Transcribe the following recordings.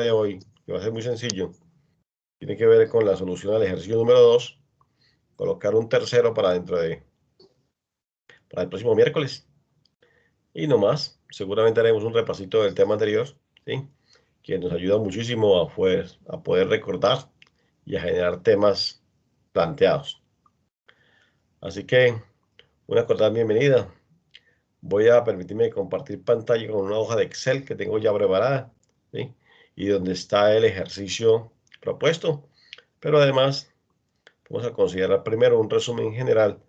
de hoy, que va a ser muy sencillo, tiene que ver con la solución al ejercicio número 2, colocar un tercero para para el próximo miércoles. Y no más, seguramente haremos un repasito del tema anterior, ¿sí? Que nos ayuda muchísimo a poder recordar y a generar temas planteados. Así que, una cordial bienvenida. Voy a permitirme compartir pantalla con una hoja de Excel que tengo ya preparada, ¿sí? Y donde está el ejercicio propuesto. Pero además, vamos a considerar primero un resumen general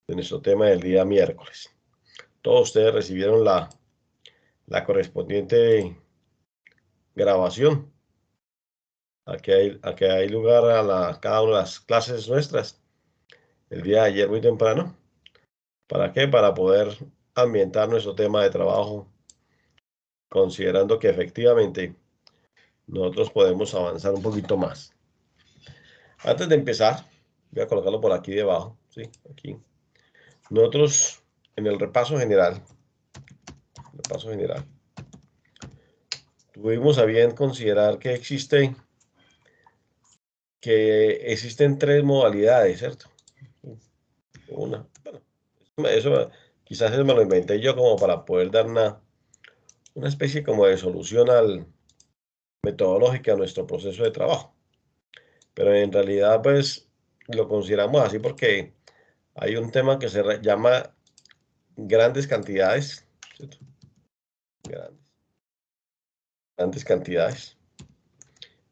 de nuestro tema del día miércoles. Todos ustedes recibieron la correspondiente grabación a que hay lugar a cada una de las clases nuestras el día de ayer muy temprano. ¿Para qué? Para poder ambientar nuestro tema de trabajo, considerando que efectivamente nosotros podemos avanzar un poquito más. Antes de empezar, voy a colocarlo por aquí debajo, ¿sí? Aquí. Nosotros, en el repaso general, tuvimos a bien considerar que existen tres modalidades, ¿cierto? Una, bueno, eso quizás eso me lo inventé yo como para poder dar una especie como de solución metodológica a nuestro proceso de trabajo. Pero en realidad, pues, lo consideramos así porque hay un tema que se llama grandes cantidades, ¿cierto? Grandes cantidades,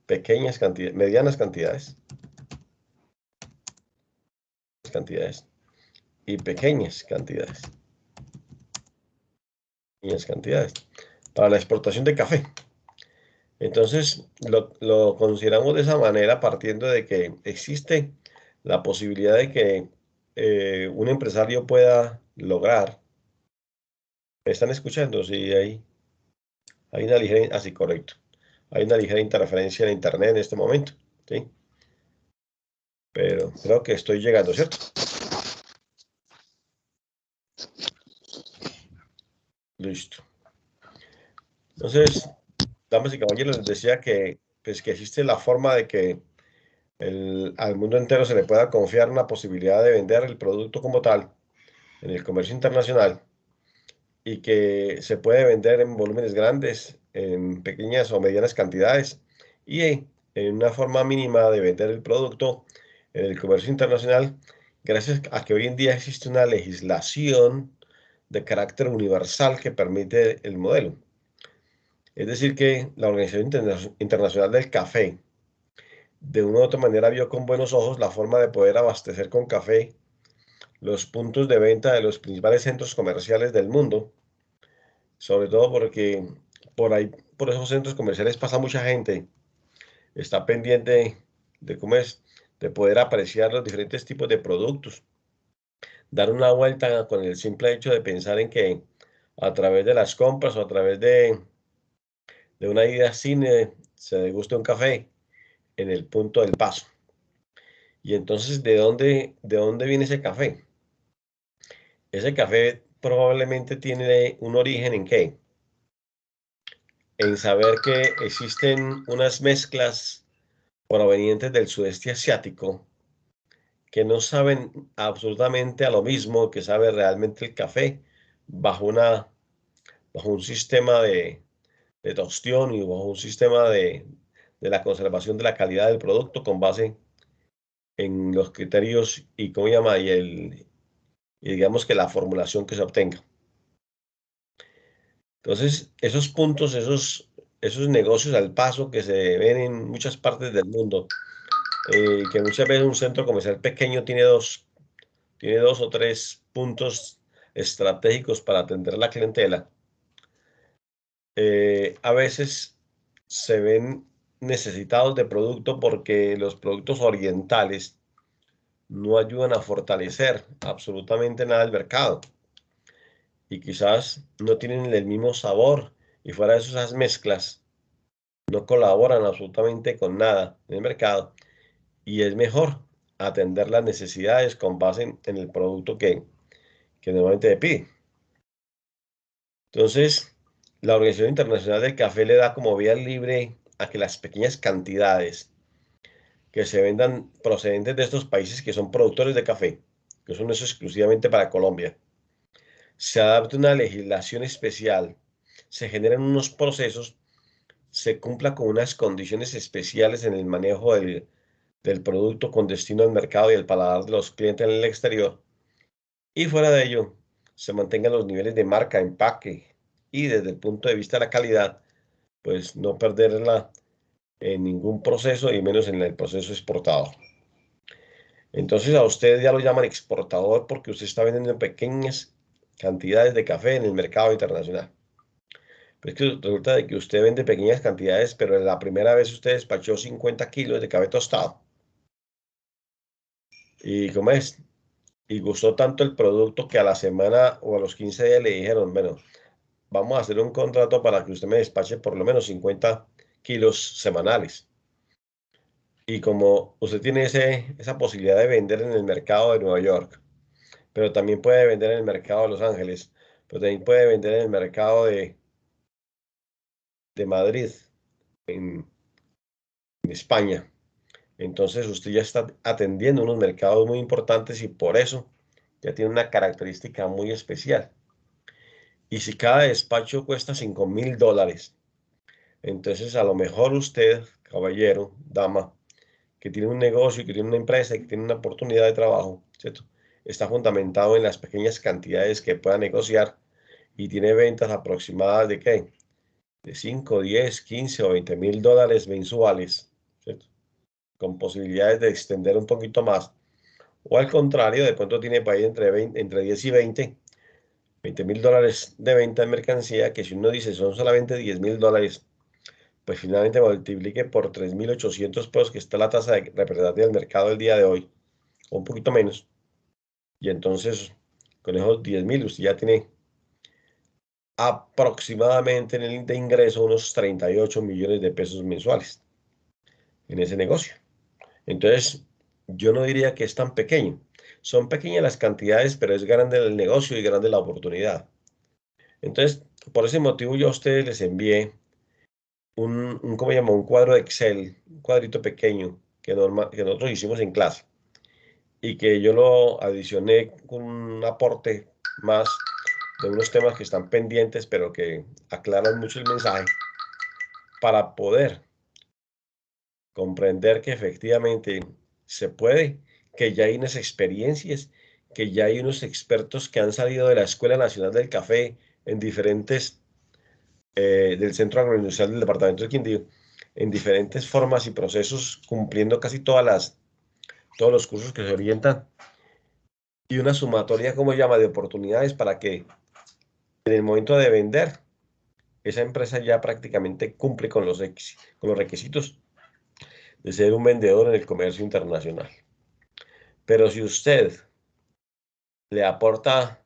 pequeñas cantidades, cantidades y pequeñas cantidades para la exportación de café. Entonces, lo consideramos de esa manera partiendo de que existe la posibilidad de que un empresario pueda lograr. ¿Me están escuchando? Sí, hay una ligera, así correcto. Hay una ligera interferencia en internet en este momento, ¿sí? Pero creo que estoy llegando, ¿cierto? Listo. Entonces, damas y caballeros, les decía que, pues, que existe la forma de que al mundo entero se le pueda confiar una posibilidad de vender el producto como tal en el comercio internacional y que se puede vender en volúmenes grandes, en pequeñas o medianas cantidades y en una forma mínima de vender el producto en el comercio internacional, gracias a que hoy en día existe una legislación de carácter universal que permite el modelo. Es decir, que la Organización Internacional del Café, de una u otra manera, vio con buenos ojos la forma de poder abastecer con café los puntos de venta de los principales centros comerciales del mundo, sobre todo porque por ahí, por esos centros comerciales pasa mucha gente, está pendiente de cómo es, de poder apreciar los diferentes tipos de productos, dar una vuelta con el simple hecho de pensar en que a través de las compras o a través de una ida al cine se deguste un café en el punto del paso. Y entonces, de dónde viene ese café? Ese café probablemente tiene un origen en qué? En saber que existen unas mezclas provenientes del sudeste asiático que no saben absolutamente a lo mismo que sabe realmente el café bajo bajo un sistema de tostión y bajo un sistema de la conservación de la calidad del producto con base en los criterios y cómo llama y digamos que la formulación que se obtenga. Entonces, esos puntos, esos negocios al paso que se ven en muchas partes del mundo, que muchas veces un centro comercial pequeño tiene dos o tres puntos estratégicos para atender la clientela, a veces se ven necesitados de producto porque los productos orientales no ayudan a fortalecer absolutamente nada el mercado y quizás no tienen el mismo sabor y fuera de esas mezclas no colaboran absolutamente con nada en el mercado y es mejor atender las necesidades con base en el producto que normalmente pide. Entonces, la Organización Internacional del Café le da como vía libre a que las pequeñas cantidades que se vendan procedentes de estos países que son productores de café, que son eso exclusivamente para Colombia, se adapte una legislación especial, se generen unos procesos, se cumpla con unas condiciones especiales en el manejo del producto con destino al mercado y al paladar de los clientes en el exterior. Y fuera de ello, se mantengan los niveles de marca, empaque y desde el punto de vista de la calidad, pues no perderla en ningún proceso y menos en el proceso exportador. Entonces a usted ya lo llaman exportador porque usted está vendiendo pequeñas cantidades de café en el mercado internacional. Pues que resulta de que usted vende pequeñas cantidades, pero en la primera vez usted despachó 50 kilos de café tostado. ¿Y cómo es? Y gustó tanto el producto que a la semana o a los 15 días le dijeron, bueno, vamos a hacer un contrato para que usted me despache por lo menos 50 kilos semanales. Y como usted tiene esa posibilidad de vender en el mercado de Nueva York, pero también puede vender en el mercado de Los Ángeles, pero también puede vender en el mercado de Madrid, en, en España. Entonces usted ya está atendiendo unos mercados muy importantes y por eso ya tiene una característica muy especial. Y si cada despacho cuesta $5.000, entonces a lo mejor usted, caballero, dama, que tiene un negocio, que tiene una empresa, que tiene una oportunidad de trabajo, ¿cierto? Está fundamentado en las pequeñas cantidades que pueda negociar y tiene ventas aproximadas de ¿qué? De 5, 10, 15 o $20.000 mensuales, ¿cierto? Con posibilidades de extender un poquito más. O al contrario, de pronto tiene para ahí entre 10 y $20.000 de venta en mercancía, que si uno dice son solamente $10.000, pues finalmente multiplique por 3.800 pesos, que está la tasa de representativa del mercado el día de hoy, o un poquito menos. Y entonces, con esos 10.000, usted ya tiene aproximadamente en el de ingreso unos 38 millones de pesos mensuales en ese negocio. Entonces, yo no diría que es tan pequeño. Son pequeñas las cantidades, pero es grande el negocio y grande la oportunidad. Entonces, por ese motivo yo a ustedes les envié ¿cómo se llama? Un cuadro de Excel, un cuadrito pequeño que nosotros hicimos en clase y que yo lo adicioné con un aporte más de unos temas que están pendientes, pero que aclaran mucho el mensaje para poder comprender que efectivamente se puede, que ya hay unas experiencias, que ya hay unos expertos que han salido de la Escuela Nacional del Café en diferentes, del Centro Agroindustrial del Departamento del Quindío, en diferentes formas y procesos, cumpliendo casi todos los cursos que se orientan, y una sumatoria, como llama, de oportunidades para que en el momento de vender, esa empresa ya prácticamente cumple con los requisitos de ser un vendedor en el comercio internacional. Pero si usted le aporta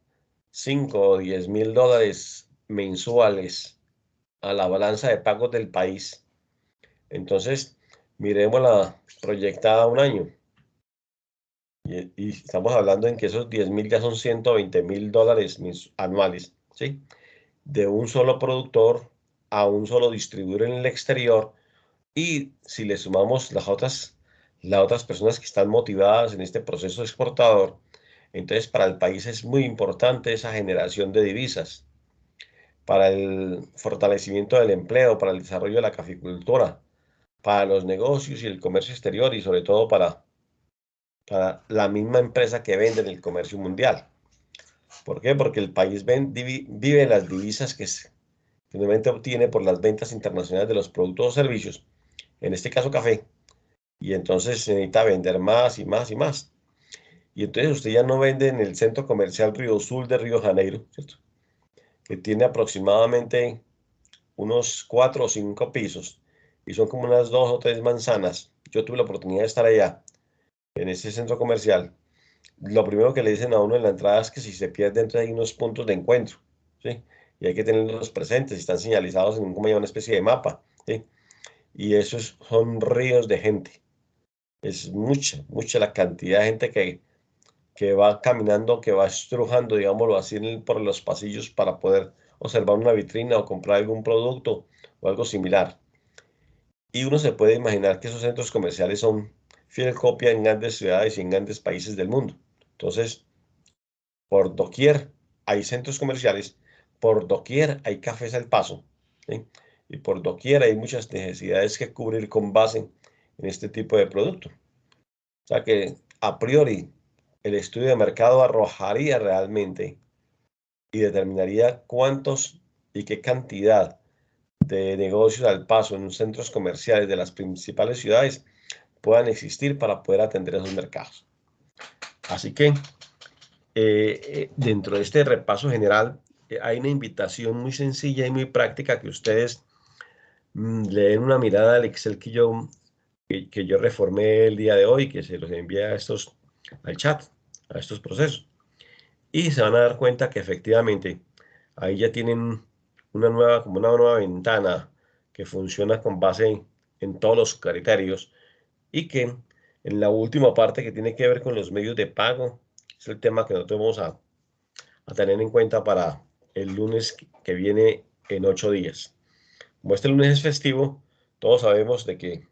5 o 10.000 dólares mensuales a la balanza de pagos del país, entonces miremos la proyectada a un año. Y estamos hablando en que esos 10.000 ya son $120.000 anuales, ¿sí? De un solo productor a un solo distribuidor en el exterior. Y si le sumamos las otras personas que están motivadas en este proceso exportador, entonces para el país es muy importante esa generación de divisas, para el fortalecimiento del empleo, para el desarrollo de la caficultura, para los negocios y el comercio exterior y sobre todo para la misma empresa que vende en el comercio mundial. ¿Por qué? Porque el país vive las divisas que normalmente obtiene por las ventas internacionales de los productos o servicios, en este caso café, y entonces se necesita vender más y más y más. Y entonces usted ya no vende en el centro comercial Río Sul de Río de Janeiro, ¿cierto? Que tiene aproximadamente unos 4 o 5 pisos y son como unas 2 o 3 manzanas. Yo tuve la oportunidad de estar allá, en ese centro comercial. Lo primero que le dicen a uno en la entrada es que si se pierde, entonces hay unos puntos de encuentro, ¿sí? Y hay que tenerlos presentes, están señalizados en como una especie de mapa, ¿sí? Y esos son ríos de gente. Es mucha, mucha la cantidad de gente que va caminando, que va estrujando, digámoslo así, por los pasillos para poder observar una vitrina o comprar algún producto o algo similar. Y uno se puede imaginar que esos centros comerciales son fiel copia en grandes ciudades y en grandes países del mundo. Entonces, por doquier hay centros comerciales, por doquier hay cafés al paso, ¿sí? Y por doquier hay muchas necesidades que cubrir con base en este tipo de producto. O sea que a priori el estudio de mercado arrojaría realmente y determinaría cuántos y qué cantidad de negocios al paso en centros comerciales de las principales ciudades puedan existir para poder atender esos mercados. Así que dentro de este repaso general hay una invitación muy sencilla y muy práctica que ustedes le den una mirada al Excel que yo reformé el día de hoy, que se los envía al chat, a estos procesos. Y se van a dar cuenta que efectivamente ahí ya tienen como una nueva ventana que funciona con base en todos los criterios y que en la última parte que tiene que ver con los medios de pago es el tema que nosotros vamos a tener en cuenta para el lunes que viene en 8 días. Como este lunes es festivo, todos sabemos de que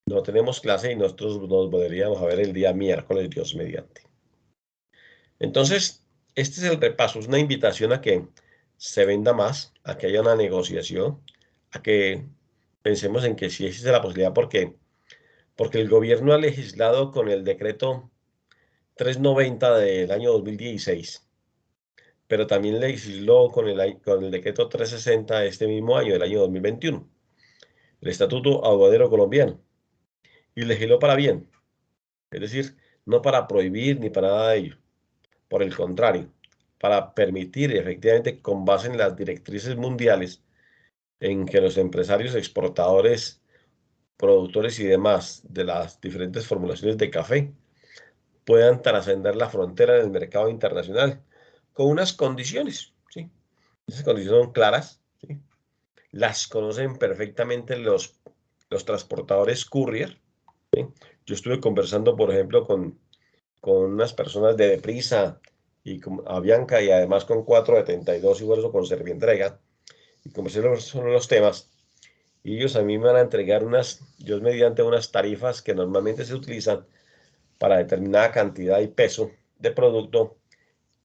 no tenemos clase y nosotros nos volveríamos a ver el día miércoles, Dios mediante. Entonces, este es el repaso, es una invitación a que se venda más, a que haya una negociación, a que pensemos en que sí existe la posibilidad, porque el gobierno ha legislado con el decreto 390 del año 2016, pero también legisló con el decreto 360 de este mismo año, del año 2021, el Estatuto Aduanero Colombiano, y legisló para bien, es decir, no para prohibir ni para nada de ello. Por el contrario, para permitir efectivamente, con base en las directrices mundiales, en que los empresarios exportadores, productores y demás de las diferentes formulaciones de café puedan trascender la frontera del mercado internacional con unas condiciones, ¿sí? Esas condiciones son claras, ¿sí? Las conocen perfectamente los transportadores courier, ¿sí? Yo estuve conversando, por ejemplo, con unas personas de Deprisa y con Avianca y además con 472 y por eso con Servientrega y conversé sobre los temas y ellos a mí me van a entregar Dios mediante unas tarifas que normalmente se utilizan para determinada cantidad y peso de producto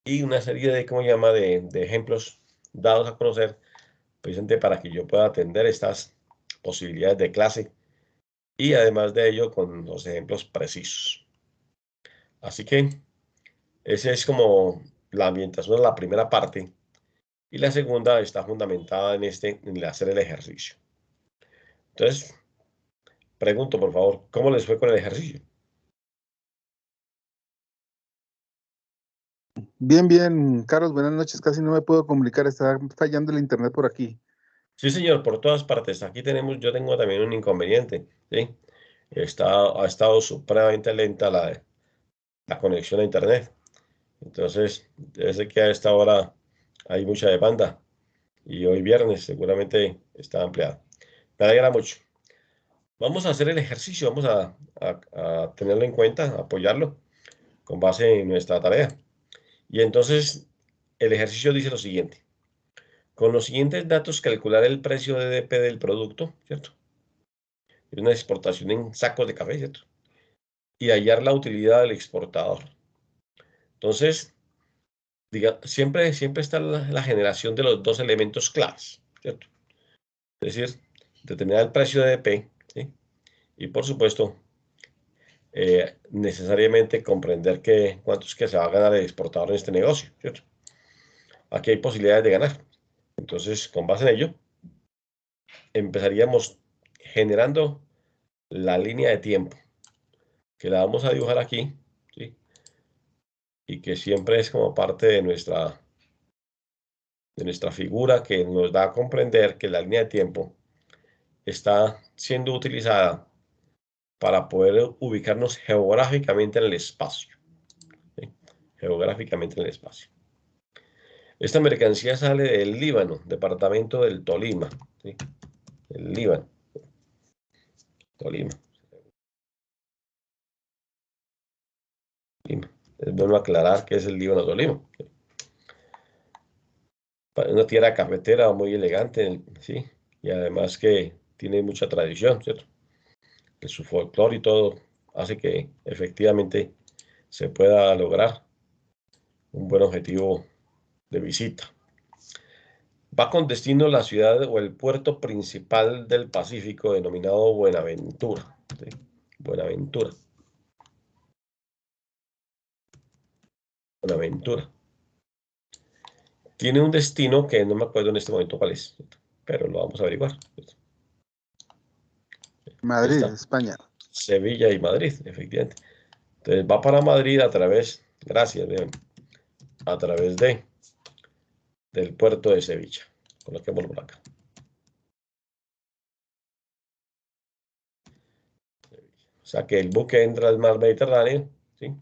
y una serie de, ¿cómo se llama?, de ejemplos dados a conocer precisamente para que yo pueda atender estas posibilidades de clase y además de ello con los ejemplos precisos. Así que esa es como la ambientación de la primera parte y la segunda está fundamentada en el hacer el ejercicio. Entonces, pregunto por favor, ¿cómo les fue con el ejercicio? Bien, bien, Carlos, buenas noches. Casi no me puedo comunicar, está fallando el internet por aquí. Sí, señor, por todas partes. Yo tengo también un inconveniente, ¿sí? Ha estado supremamente lenta la conexión a internet. Entonces, desde que a esta hora hay mucha demanda y hoy viernes seguramente está ampliada. Me alegra mucho. Vamos a hacer el ejercicio, vamos a tenerlo en cuenta, apoyarlo con base en nuestra tarea. Y entonces, el ejercicio dice lo siguiente. Con los siguientes datos, calcular el precio de DP del producto, ¿cierto? Es una exportación en sacos de café, ¿cierto? Y hallar la utilidad del exportador. Entonces, siempre está la generación de los dos elementos claves, ¿cierto? Es decir, determinar el precio de DP, ¿sí? Y por supuesto, necesariamente comprender cuánto es que se va a ganar el exportador en este negocio, ¿cierto? Aquí hay posibilidades de ganar. Entonces, con base en ello, empezaríamos generando la línea de tiempo, que la vamos a dibujar aquí, ¿sí? Y que siempre es como parte de nuestra figura que nos da a comprender que la línea de tiempo está siendo utilizada para poder ubicarnos geográficamente en el espacio, ¿sí? Geográficamente en el espacio. Esta mercancía sale del Líbano, departamento del Tolima, ¿sí? El Líbano, Tolima, Tolima. Es bueno aclarar que es el Líbano, Tolima. Una tierra cafetera muy elegante, ¿sí? Y además que tiene mucha tradición, ¿cierto? Que su folclore y todo hace que efectivamente se pueda lograr un buen objetivo de visita. Va con destino a la ciudad o el puerto principal del Pacífico denominado Buenaventura. ¿Sí? Buenaventura. Buenaventura. Tiene un destino que no me acuerdo en este momento cuál es, ¿cierto? Pero lo vamos a averiguar, ¿cierto? Ahí Madrid, está. España. Sevilla y Madrid, efectivamente. Entonces va para Madrid a través, gracias, vean, a través del puerto de Sevilla. Coloquémoslo por acá. O sea que el buque entra al mar Mediterráneo, ¿sí?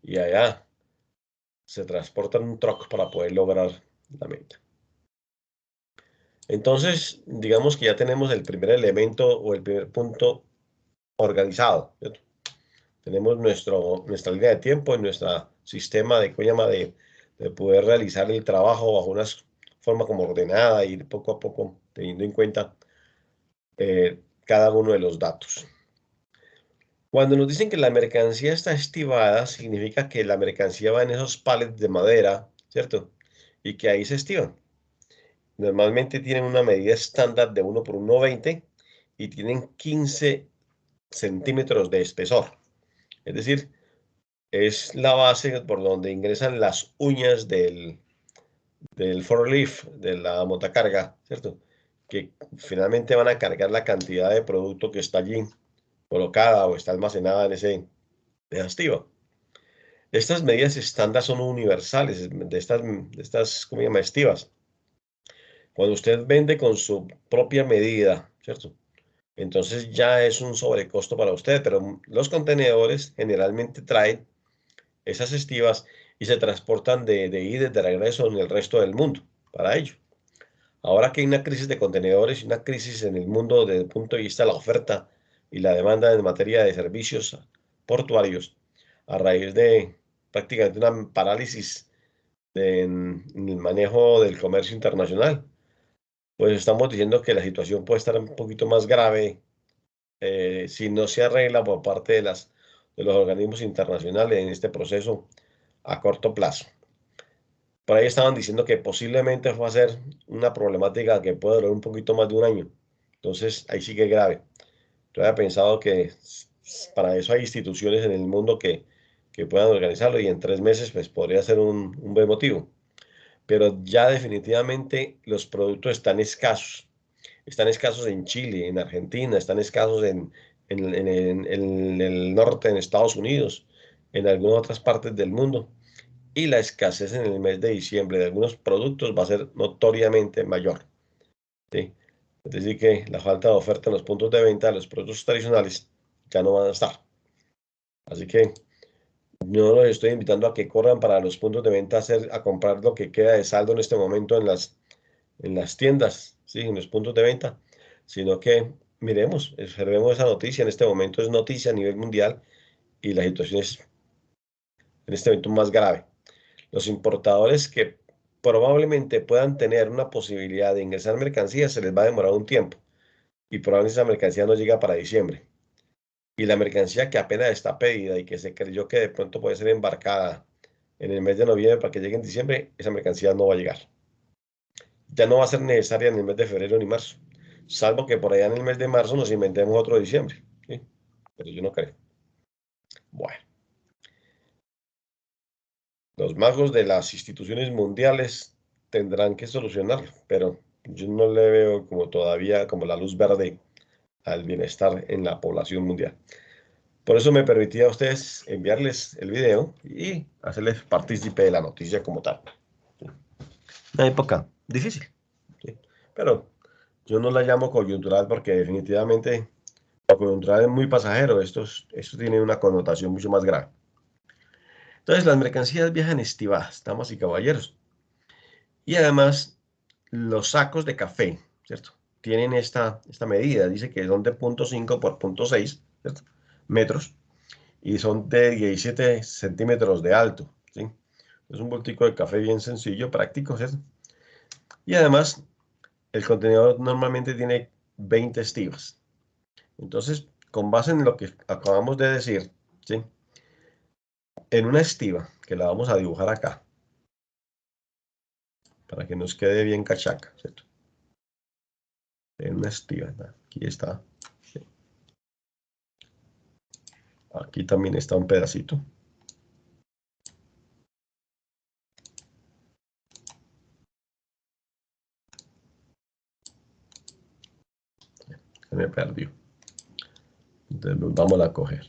Y allá se transporta en un truck para poder lograr la meta. Entonces, digamos que ya tenemos el primer elemento o el primer punto organizado, ¿cierto? Tenemos nuestra línea de tiempo y nuestro sistema de, ¿cómo se llama? De poder realizar el trabajo bajo una forma como ordenada y poco a poco teniendo en cuenta cada uno de los datos. Cuando nos dicen que la mercancía está estivada, significa que la mercancía va en esos pallets de madera, ¿cierto? Y que ahí se estivan. Normalmente tienen una medida estándar de 1 por 1,20 y tienen 15 centímetros de espesor. Es decir, es la base por donde ingresan las uñas del forklift, de la montacarga, ¿cierto? Que finalmente van a cargar la cantidad de producto que está allí colocada o está almacenada en esa estiva. Estas medidas estándar son universales, de estas ¿cómo se llama? Estivas. Cuando usted vende con su propia medida, ¿cierto? Entonces ya es un sobrecosto para usted, pero los contenedores generalmente traen esas estivas y se transportan de ida y de regreso en el resto del mundo para ello. Ahora que hay una crisis de contenedores y una crisis en el mundo desde el punto de vista de la oferta y la demanda en materia de servicios portuarios, a raíz de prácticamente una parálisis en el manejo del comercio internacional, pues estamos diciendo que la situación puede estar un poquito más grave si no se arregla por parte de los organismos internacionales en este proceso a corto plazo. Por ahí estaban diciendo que posiblemente va a ser una problemática que puede durar un poquito más de un año. Entonces, ahí sí que es grave. Yo había pensado que para eso hay instituciones en el mundo que puedan organizarlo y en 3 meses pues podría ser un buen motivo. Pero ya definitivamente los productos están escasos. Están escasos en Chile, en Argentina, están escasos en el norte, en Estados Unidos, en algunas otras partes del mundo. Y la escasez en el mes de diciembre de algunos productos va a ser notoriamente mayor, ¿sí? Es decir, que la falta de oferta en los puntos de venta de los productos tradicionales ya no van a estar. Así que yo los estoy invitando a que corran para los puntos de venta a comprar lo que queda de saldo en este momento en las tiendas, ¿sí? En los puntos de venta, sino que miremos, observemos esa noticia. En este momento es noticia a nivel mundial y la situación es en este momento más grave. Los importadores que probablemente puedan tener una posibilidad de ingresar mercancías se les va a demorar un tiempo y probablemente esa mercancía no llega para diciembre. Y la mercancía que apenas está pedida y que se creyó que de pronto puede ser embarcada en el mes de noviembre para que llegue en diciembre, esa mercancía no va a llegar. Ya no va a ser necesaria en el mes de febrero ni marzo, salvo que por allá en el mes de marzo nos inventemos otro diciembre, ¿sí? Pero yo no creo. Bueno, los magos de las instituciones mundiales tendrán que solucionarlo, pero yo no le veo como todavía como la luz verde al bienestar en la población mundial. Por eso me permití a ustedes enviarles el video y hacerles partícipe de la noticia como tal. ¿Sí? Una época difícil, ¿sí? Pero yo no la llamo coyuntural porque definitivamente lo coyuntural es muy pasajero. Esto tiene una connotación mucho más grave. Entonces, las mercancías viajan estivadas, damas y caballeros. Y además, los sacos de café, ¿cierto? Tienen esta medida. Dice que son de 0,5 por 0,6, ¿cierto? Metros. Y son de 17 centímetros de alto, ¿sí? Es un bultico de café bien sencillo, práctico, ¿cierto? Y además, el contenedor normalmente tiene 20 estivas. Entonces, con base en lo que acabamos de decir, ¿sí? En una estiva, que la vamos a dibujar acá, para que nos quede bien cachaca, ¿cierto? En una estiva, aquí está. ¿Sí? Aquí también está un pedacito. Se me perdió. Entonces vamos a coger.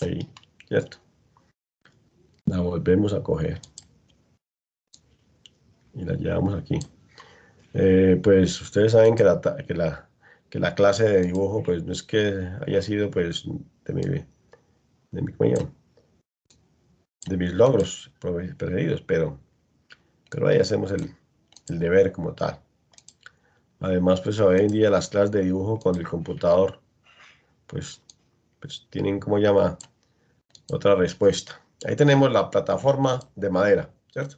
Ahí, ¿cierto? La volvemos a coger. Y la llevamos aquí. Pues ustedes saben que la clase de dibujo, pues no es que haya sido pues ¿cómo se llama? De mis logros preferidos, pero ahí hacemos el deber como tal. Además, pues hoy en día las clases de dibujo con el computador, pues tienen, ¿cómo se llama? Otra respuesta. Ahí tenemos la plataforma de madera, ¿cierto?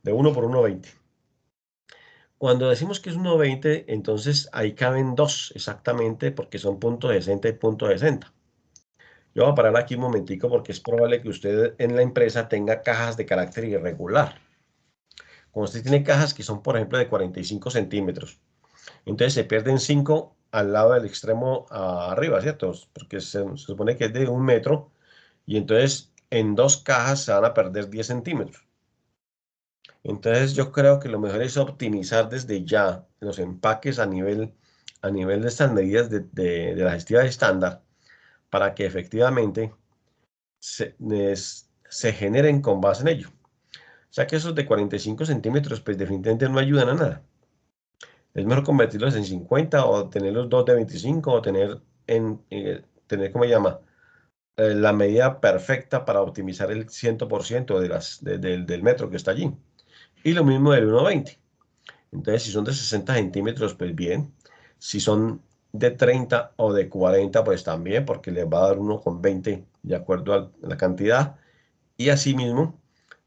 De 1 por 1,20. Cuando decimos que es 1,20, entonces ahí caben dos exactamente porque son .60 y .60. Yo voy a parar aquí un momentico porque es probable que usted en la empresa tenga cajas de carácter irregular. Cuando usted tiene cajas que son, por ejemplo, de 45 centímetros, entonces se pierden 5 al lado del extremo arriba, ¿cierto? Porque se supone que es de 1 metro y entonces en dos cajas se van a perder 10 centímetros. Entonces yo creo que lo mejor es optimizar desde ya los empaques a nivel de estas medidas de las estivas estándar para que efectivamente se generen con base en ello. O sea que esos de 45 centímetros pues definitivamente no ayudan a nada. Es mejor convertirlos en 50 o tener los dos de 25 o tener ¿cómo se llama? La medida perfecta para optimizar el 100% del metro que está allí. Y lo mismo del 1,20. Entonces, si son de 60 centímetros, pues bien. Si son de 30 o de 40, pues también, porque les va a dar 1,20 de acuerdo a la cantidad. Y asimismo,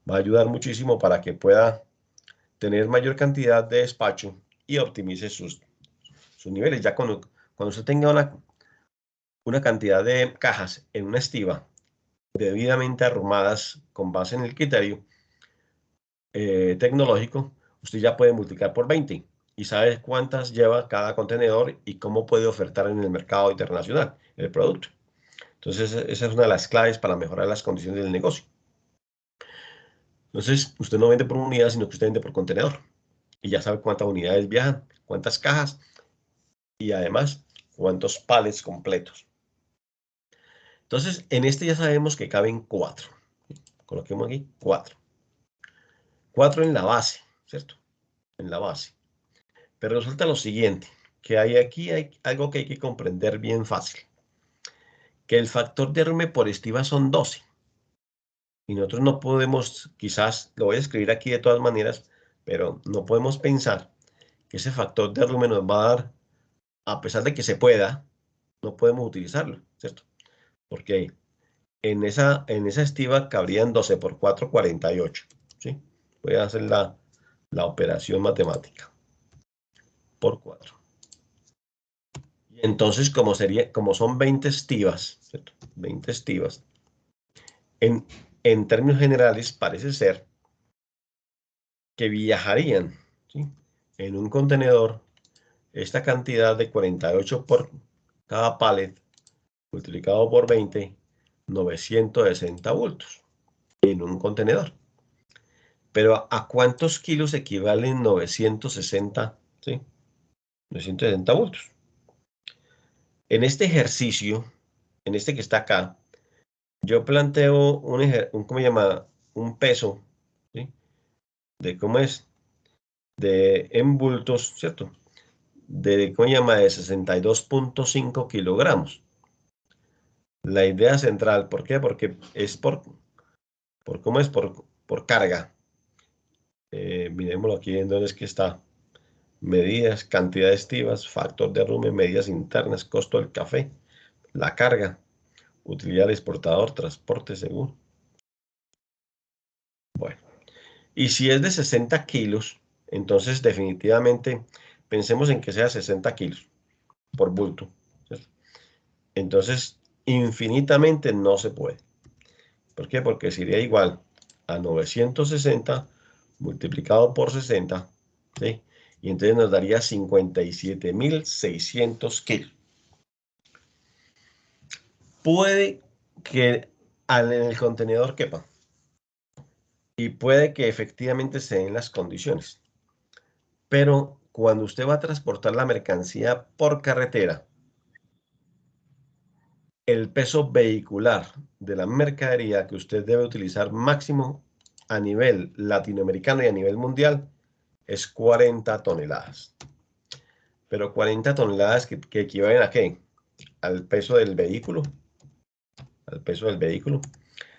va a ayudar muchísimo para que pueda tener mayor cantidad de despacho y optimice sus niveles. Ya cuando usted tenga una cantidad de cajas en una estiva debidamente arrumadas con base en el criterio tecnológico, usted ya puede multiplicar por 20 y sabe cuántas lleva cada contenedor y cómo puede ofertar en el mercado internacional el producto. Entonces, esa es una de las claves para mejorar las condiciones del negocio. Entonces, usted no vende por unidad, sino que usted vende por contenedor. Y ya sabe cuántas unidades viajan, cuántas cajas y además cuántos palets completos. Entonces, en este ya sabemos que caben 4. Coloquemos aquí 4. 4 en la base, ¿cierto? En la base. Pero resulta lo siguiente, que aquí hay algo que hay que comprender bien fácil. Que el factor de derrumbe por estiva son 12. Y nosotros no podemos, quizás, lo voy a escribir aquí de todas maneras, pero no podemos pensar que ese factor de derrumbe nos va a dar, a pesar de que se pueda, no podemos utilizarlo, ¿cierto? Porque en esa estiva cabrían 12 por 4, 48, ¿sí? Voy a hacer la operación matemática por 4. Y entonces, como son 20 estivas, ¿cierto? 20 estivas, en términos generales parece ser que viajarían, ¿sí? En un contenedor esta cantidad de 48 por cada pallet multiplicado por 20, 960 bultos en un contenedor. Pero ¿a cuántos kilos equivalen 960? ¿Sí? 960 bultos. En este ejercicio, en este que está acá, yo planteo ¿cómo se llama? Un peso, ¿sí? De cómo es, en bultos, ¿cierto? ¿Cómo se llama? De 62,5 kilogramos. La idea central, ¿por qué? Porque es ¿cómo es? Por carga. Miremoslo aquí en dónde es que está. Medidas, cantidad de estivas, factor de derrumbe, medidas internas, costo del café, la carga, utilidad del exportador, transporte seguro. Bueno, Y si es de 60 kilos, entonces definitivamente pensemos en que sea 60 kilos por bulto, ¿cierto? Entonces, infinitamente no se puede. ¿Por qué? Porque sería igual a 960 multiplicado por 60, ¿sí? Y entonces nos daría 57.600 kilos. Puede que en el contenedor quepa y puede que efectivamente se den las condiciones. Pero cuando usted va a transportar la mercancía por carretera, el peso vehicular de la mercadería que usted debe utilizar máximo a nivel latinoamericano y a nivel mundial es 40 toneladas. Pero 40 toneladas que equivalen ¿a qué? Al peso del vehículo, al peso del vehículo,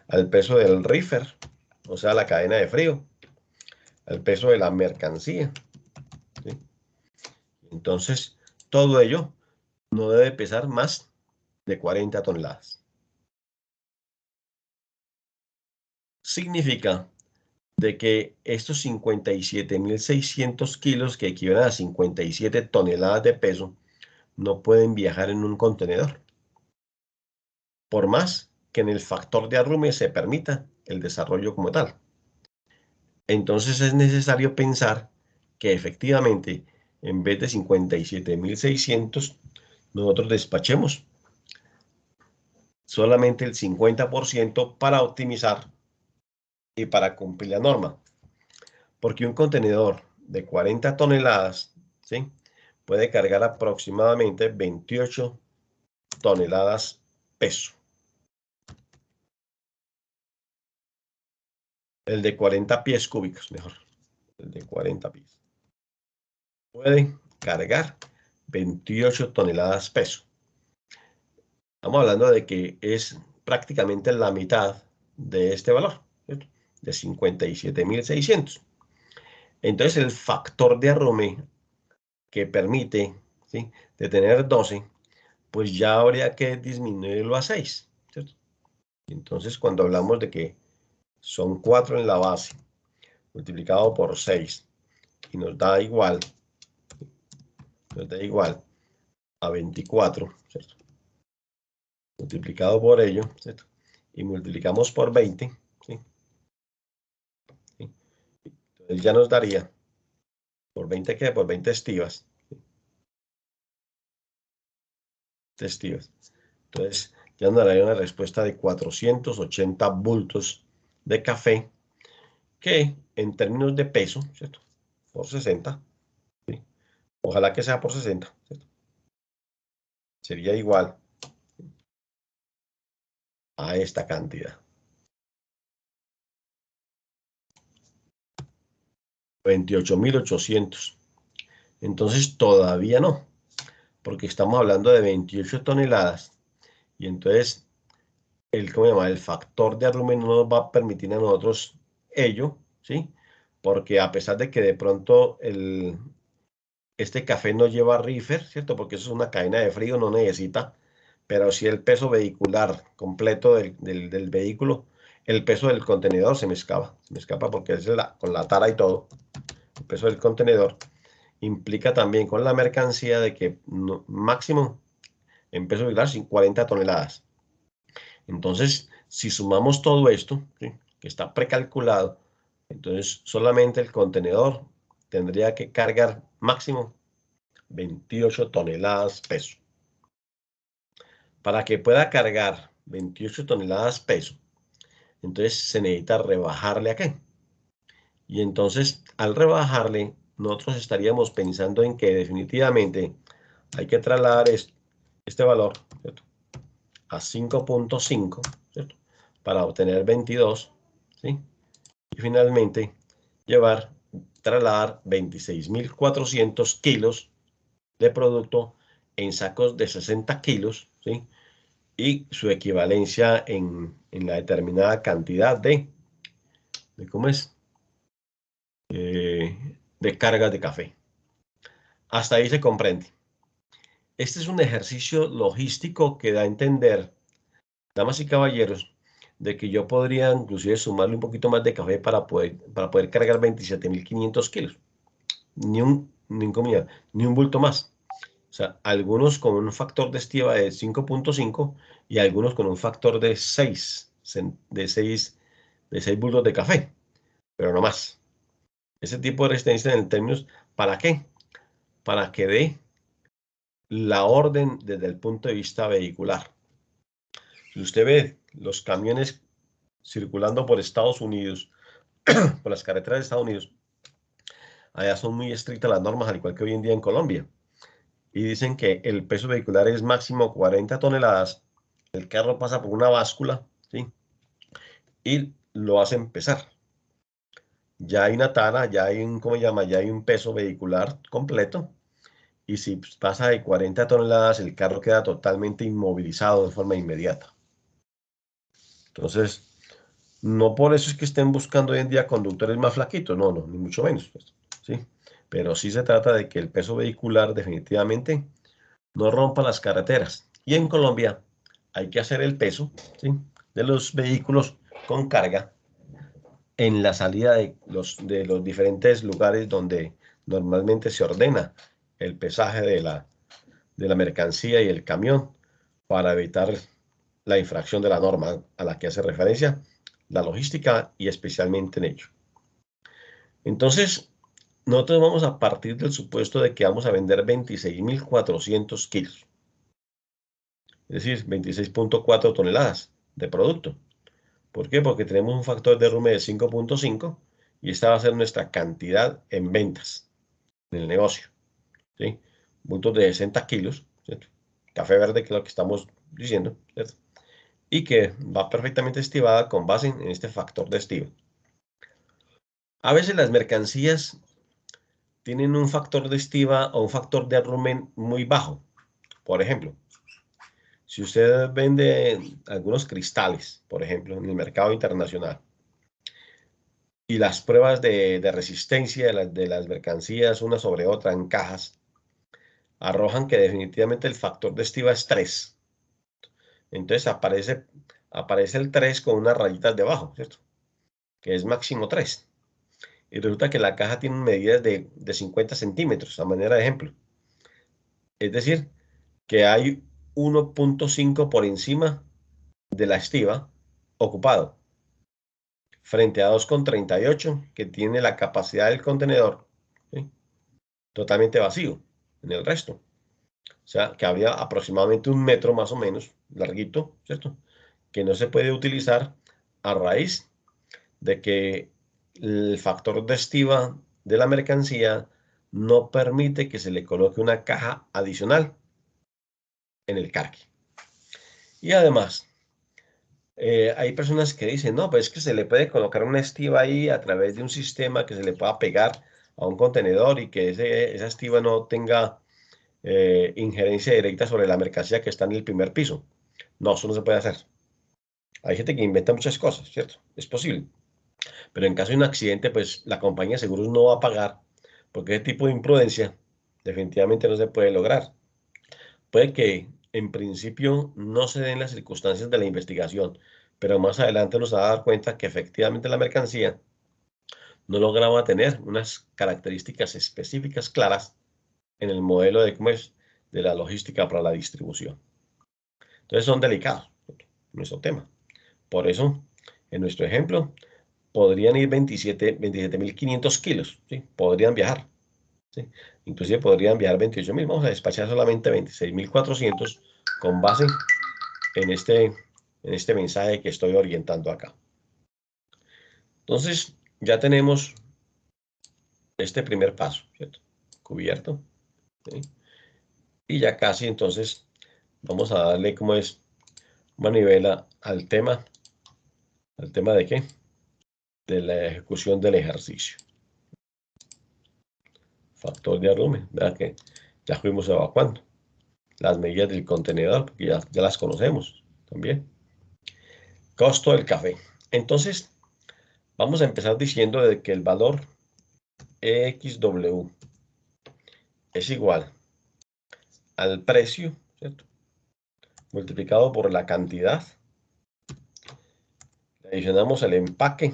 al peso del reefer, o sea, la cadena de frío, al peso de la mercancía, ¿sí? Entonces, todo ello no debe pesar más de 40 toneladas. Significa de que estos 57.600 kilos, que equivalen a 57 toneladas de peso, no pueden viajar en un contenedor, por más que en el factor de arrume se permita el desarrollo como tal. Entonces es necesario pensar que efectivamente, en vez de 57.600, nosotros despachemos solamente el 50% para optimizar y para cumplir la norma. Porque un contenedor de 40 toneladas, ¿sí?, puede cargar aproximadamente 28 toneladas peso. El de 40 pies cúbicos, mejor. El de 40 pies. Puede cargar 28 toneladas peso. Estamos hablando de que es prácticamente la mitad de este valor, ¿cierto?, de 57.600. Entonces el factor de arrume que permite, ¿sí?, de tener 12, pues ya habría que disminuirlo a 6, ¿cierto? Entonces cuando hablamos de que son 4 en la base, multiplicado por 6, y nos da igual a 24, ¿cierto?, multiplicado por ello, ¿cierto?, y multiplicamos por 20, ¿sí?, ¿sí? Entonces ya nos daría, ¿por 20 qué? Por 20 estivas, ¿sí? Entonces ya nos daría una respuesta de 480 bultos de café, que en términos de peso, ¿cierto?, por 60, ¿sí?, ojalá que sea por 60, ¿cierto?, sería igual a esta cantidad. 28.800. Entonces todavía no, porque estamos hablando de 28 toneladas. Y entonces ¿cómo se llama?, el factor de arrume no nos va a permitir a nosotros ello, ¿sí? Porque a pesar de que de pronto este café no lleva reefer, ¿cierto?, porque eso es una cadena de frío, no necesita, pero si el peso vehicular completo del vehículo, el peso del contenedor se me escapa porque es con la tara y todo, el peso del contenedor implica también con la mercancía de que máximo en peso vehicular 40 toneladas. Entonces, si sumamos todo esto, ¿sí?, que está precalculado, entonces solamente el contenedor tendría que cargar máximo 28 toneladas peso. Para que pueda cargar 28 toneladas peso, entonces se necesita rebajarle a qué. Y entonces, al rebajarle, nosotros estaríamos pensando en que definitivamente hay que trasladar este valor, ¿cierto?, a 5.5, ¿cierto?, para obtener 22, ¿sí? Y finalmente trasladar 26.400 kilos de producto en sacos de 60 kilos, ¿sí?, y su equivalencia en la determinada cantidad ¿cómo es?, de cargas de café. Hasta ahí se comprende. Este es un ejercicio logístico que da a entender, damas y caballeros, de que yo podría inclusive sumarle un poquito más de café para poder cargar 27.500 kilos. Ni un bulto más. O sea, algunos con un factor de estiva de 5.5 y algunos con un factor de 6 bultos de café, pero no más. Ese tipo de resistencia en términos, ¿para qué? Para que dé la orden desde el punto de vista vehicular. Si usted ve los camiones circulando por Estados Unidos, por las carreteras de Estados Unidos, allá son muy estrictas las normas, al igual que hoy en día en Colombia. Y dicen que el peso vehicular es máximo 40 toneladas. El carro pasa por una báscula, ¿sí? Y lo hacen pesar. Ya hay una tara, ya hay un, ¿cómo se llama? Ya hay un peso vehicular completo. Y si pasa de 40 toneladas, el carro queda totalmente inmovilizado de forma inmediata. Entonces, no por eso es que estén buscando hoy en día conductores más flaquitos, no, ni mucho menos, ¿sí? Pero sí se trata de que el peso vehicular definitivamente no rompa las carreteras. Y en Colombia hay que hacer el peso, ¿sí?, de los vehículos con carga en la salida de los diferentes lugares donde normalmente se ordena el pesaje de la mercancía y el camión para evitar la infracción de la norma a la que hace referencia la logística y especialmente en ello. Entonces, nosotros vamos a partir del supuesto de que vamos a vender 26.400 kilos, es decir, 26.4 toneladas de producto. ¿Por qué? Porque tenemos un factor de derrumbe de 5.5 y esta va a ser nuestra cantidad en ventas en el negocio, ¿sí? Bultos de 60 kilos, ¿cierto? Café verde, que es lo que estamos diciendo, ¿cierto? Y que va perfectamente estivada con base en este factor de estiba. A veces las mercancías tienen un factor de estiva o un factor de arrumen muy bajo. Por ejemplo, si usted vende algunos cristales, por ejemplo, en el mercado internacional, y las pruebas de resistencia de las mercancías una sobre otra en cajas arrojan que definitivamente el factor de estiva es 3. Entonces aparece el 3 con unas rayitas debajo, ¿cierto? Que es máximo 3. Y resulta que la caja tiene medidas de 50 centímetros, a manera de ejemplo. Es decir, que hay 1.5 por encima de la estiva ocupado, frente a 2,38 que tiene la capacidad del contenedor, ¿sí?, totalmente vacío en el resto. O sea, que había aproximadamente 1 metro más o menos, larguito, ¿cierto?, que no se puede utilizar a raíz de que el factor de estiva de la mercancía no permite que se le coloque una caja adicional en el cargue. Y además, hay personas que dicen, no, pues es que se le puede colocar una estiva ahí a través de un sistema que se le pueda pegar a un contenedor y que esa estiva no tenga injerencia directa sobre la mercancía que está en el primer piso. No, eso no se puede hacer. Hay gente que inventa muchas cosas, ¿cierto? Es posible. Pero en caso de un accidente, pues la compañía de seguros no va a pagar, porque ese tipo de imprudencia definitivamente no se puede lograr. Puede que en principio no se den las circunstancias de la investigación, pero más adelante nos va a dar cuenta que efectivamente la mercancía no lograba tener unas características específicas claras en el modelo de la logística para la distribución. Entonces son delicados, nuestro tema. Por eso, en nuestro ejemplo, podrían ir 27.500 kilos, ¿sí? Podrían viajar, ¿sí? Inclusive podrían viajar 28.000. Vamos a despachar solamente 26.400 con base en este mensaje que estoy orientando acá. Entonces, ya tenemos este primer paso, ¿cierto?, cubierto, ¿sí? Y ya casi, entonces, vamos a darle manivela al tema de qué, de la ejecución del ejercicio. Factor de arrume, ¿verdad? Que ya fuimos evacuando. Las medidas del contenedor, porque ya las conocemos también. Costo del café. Entonces, vamos a empezar diciendo de que el valor XW es igual al precio, ¿cierto?, multiplicado por la cantidad Adicionamos el empaque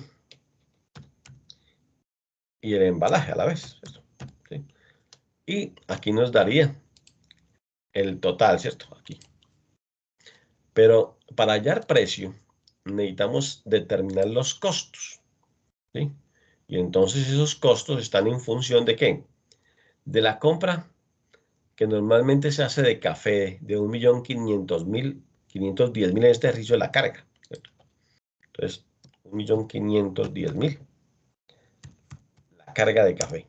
y el embalaje a la vez, ¿cierto? ¿Sí? Y aquí nos daría el total, ¿cierto? Aquí. Pero para hallar precio, necesitamos determinar los costos, ¿sí? Y entonces esos costos están en función ¿de qué? De la compra que normalmente se hace de café de 1.500.000, 510.000 en este ejercicio de la carga, ¿cierto? Entonces, 1.510.000, la carga de café.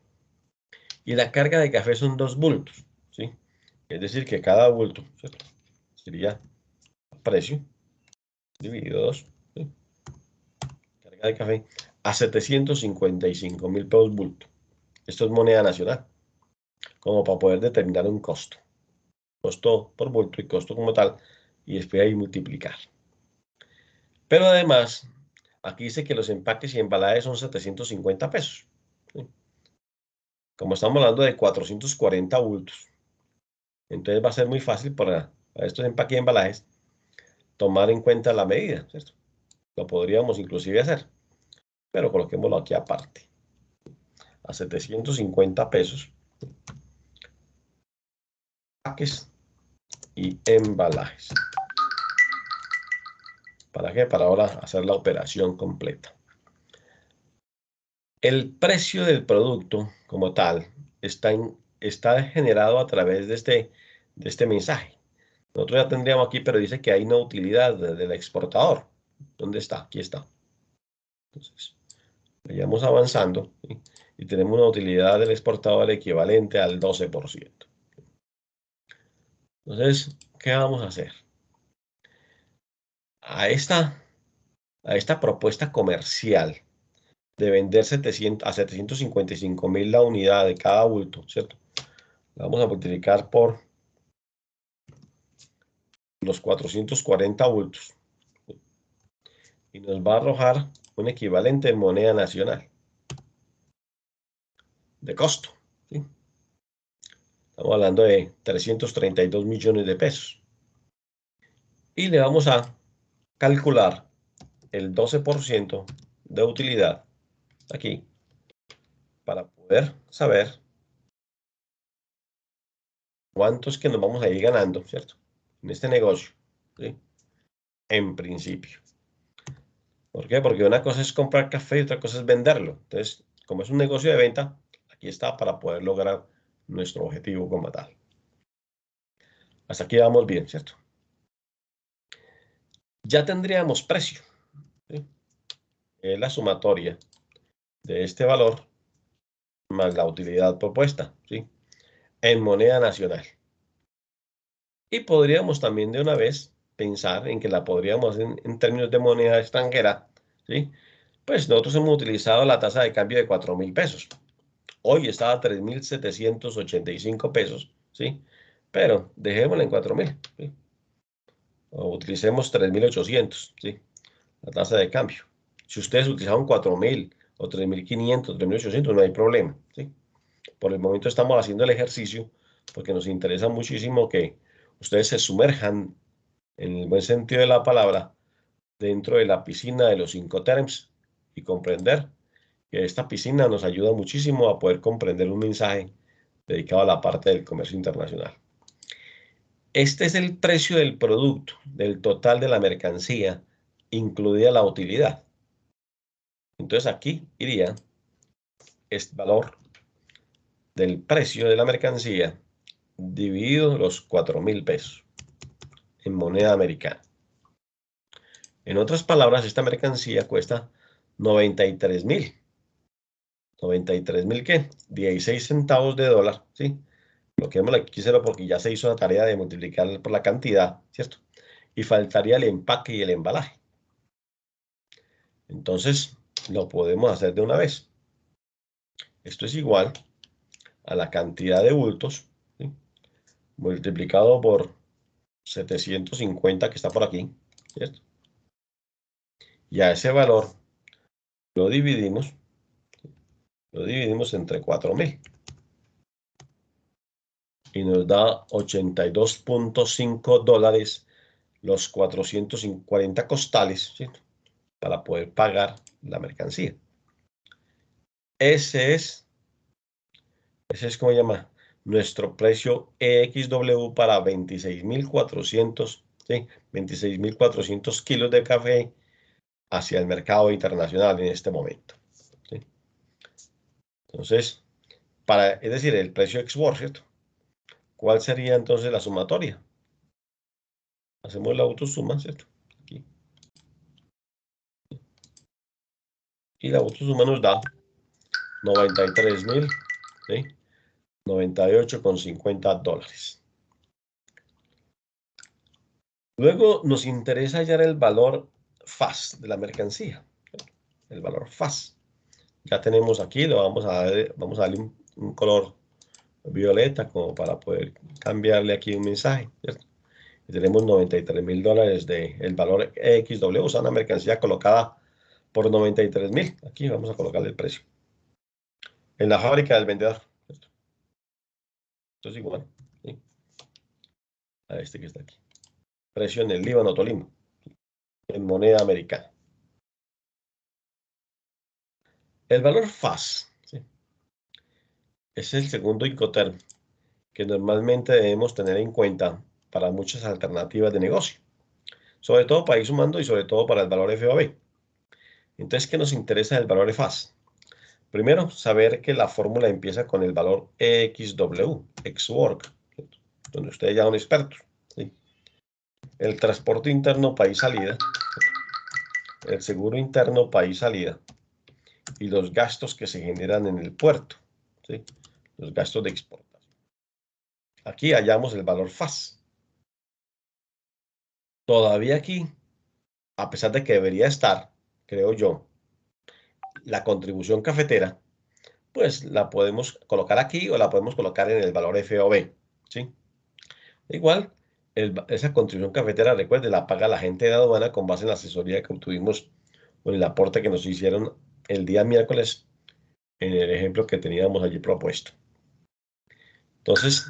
Y la carga de café son 2 bultos, ¿sí? Es decir, que cada bulto, ¿cierto? Sería precio dividido 2, ¿sí? Carga de café a 755.000 pesos bulto. Esto es moneda nacional, como para poder determinar un costo. Costo por bulto y costo como tal, y después ahí multiplicar. Pero además, aquí dice que los empaques y embalajes son 750 pesos, ¿sí? Como estamos hablando de 440 bultos, entonces va a ser muy fácil para estos empaques y embalajes tomar en cuenta la medida, ¿cierto? Lo podríamos inclusive hacer, pero coloquémoslo aquí aparte. A 750 pesos, empaques y embalajes. ¿Para qué? Para ahora hacer la operación completa. El precio del producto como tal está generado a través de este mensaje. Nosotros ya tendríamos aquí, pero dice que hay una utilidad del exportador. ¿Dónde está? Aquí está. Entonces, vayamos avanzando, ¿sí? Y tenemos una utilidad del exportador equivalente al 12%. Entonces, ¿qué vamos a hacer? A esta propuesta comercial de vender 755.000 la unidad de cada bulto, ¿cierto? La vamos a multiplicar por los 440 bultos y nos va a arrojar un equivalente en moneda nacional de costo, ¿sí? Estamos hablando de 332 millones de pesos. Y le vamos a calcular el 12% de utilidad aquí para poder saber cuánto es que nos vamos a ir ganando, ¿cierto? En este negocio, ¿sí? En principio. ¿Por qué? Porque una cosa es comprar café y otra cosa es venderlo. Entonces, como es un negocio de venta, aquí está para poder lograr nuestro objetivo como tal. Hasta aquí vamos bien, ¿cierto? Ya tendríamos precio, ¿sí? Es la sumatoria de este valor más la utilidad propuesta, ¿sí? En moneda nacional. Y podríamos también de una vez pensar en que la podríamos hacer en términos de moneda extranjera, ¿sí? Pues nosotros hemos utilizado la tasa de cambio de 4.000 pesos. Hoy está a 3.785 pesos, ¿sí? Pero dejémosla en 4.000, ¿sí? O utilicemos 3.800, ¿sí? La tasa de cambio. Si ustedes utilizaron 4.000 o 3.500, 3.800, no hay problema, ¿sí? Por el momento estamos haciendo el ejercicio porque nos interesa muchísimo que ustedes se sumerjan en el buen sentido de la palabra dentro de la piscina de los Incoterms y comprender que esta piscina nos ayuda muchísimo a poder comprender un mensaje dedicado a la parte del comercio internacional. Este es el precio del producto, del total de la mercancía, incluida la utilidad. Entonces aquí iría este valor del precio de la mercancía dividido los 4.000 pesos en moneda americana. En otras palabras, esta mercancía cuesta 93.000. ¿93.000 qué? 16 centavos de dólar, ¿sí? Lo que aquí cero porque ya se hizo la tarea de multiplicar por la cantidad, ¿cierto? Y faltaría el empaque y el embalaje. Entonces, lo podemos hacer de una vez. Esto es igual a la cantidad de bultos, ¿sí? Multiplicado por 750 que está por aquí, ¿cierto? Y a ese valor lo dividimos entre 4.000 y nos da 82.5 dólares los 440 costales, ¿sí? para poder pagar la mercancía. Ese es como se llama, nuestro precio EXW para 26.400, ¿sí? 26.400 kilos de café hacia el mercado internacional en este momento, ¿sí? Entonces, es decir, el precio ex-work, ¿cierto? ¿Cuál sería entonces la sumatoria? Hacemos la autosuma, ¿cierto? Aquí. Y la autosuma nos da 93.000, ¿sí? 98,50 dólares. Luego nos interesa hallar el valor FAS de la mercancía. El valor FAS. Ya tenemos aquí, vamos a darle un color violeta como para poder cambiarle aquí un mensaje, ¿cierto? Y tenemos 93.000 dólares de el valor XW, o sea, una mercancía colocada por 93.000. Aquí vamos a colocarle el precio. En la fábrica del vendedor, ¿cierto? Esto es igual, ¿sí? A este que está aquí. Precio en el Líbano Tolima, en moneda americana. El valor FAS, ¿sí? Es el segundo Incoterm que normalmente debemos tener en cuenta para muchas alternativas de negocio, sobre todo para ir sumando y sobre todo para el valor FOB. Entonces, ¿qué nos interesa del valor FAS? Primero, saber que la fórmula empieza con el valor EXW, ex-work, donde ustedes ya son expertos, ¿sí? El transporte interno país-salida, el seguro interno país-salida y los gastos que se generan en el puerto, ¿sí? Los gastos de exportación. Aquí hallamos el valor FAS. Todavía aquí, a pesar de que debería estar, creo yo, la contribución cafetera, pues la podemos colocar aquí o la podemos colocar en el valor FOB, ¿sí? Igual, esa contribución cafetera, recuerde, la paga la gente de aduana con base en la asesoría que obtuvimos o en el aporte que nos hicieron el día miércoles en el ejemplo que teníamos allí propuesto. Entonces,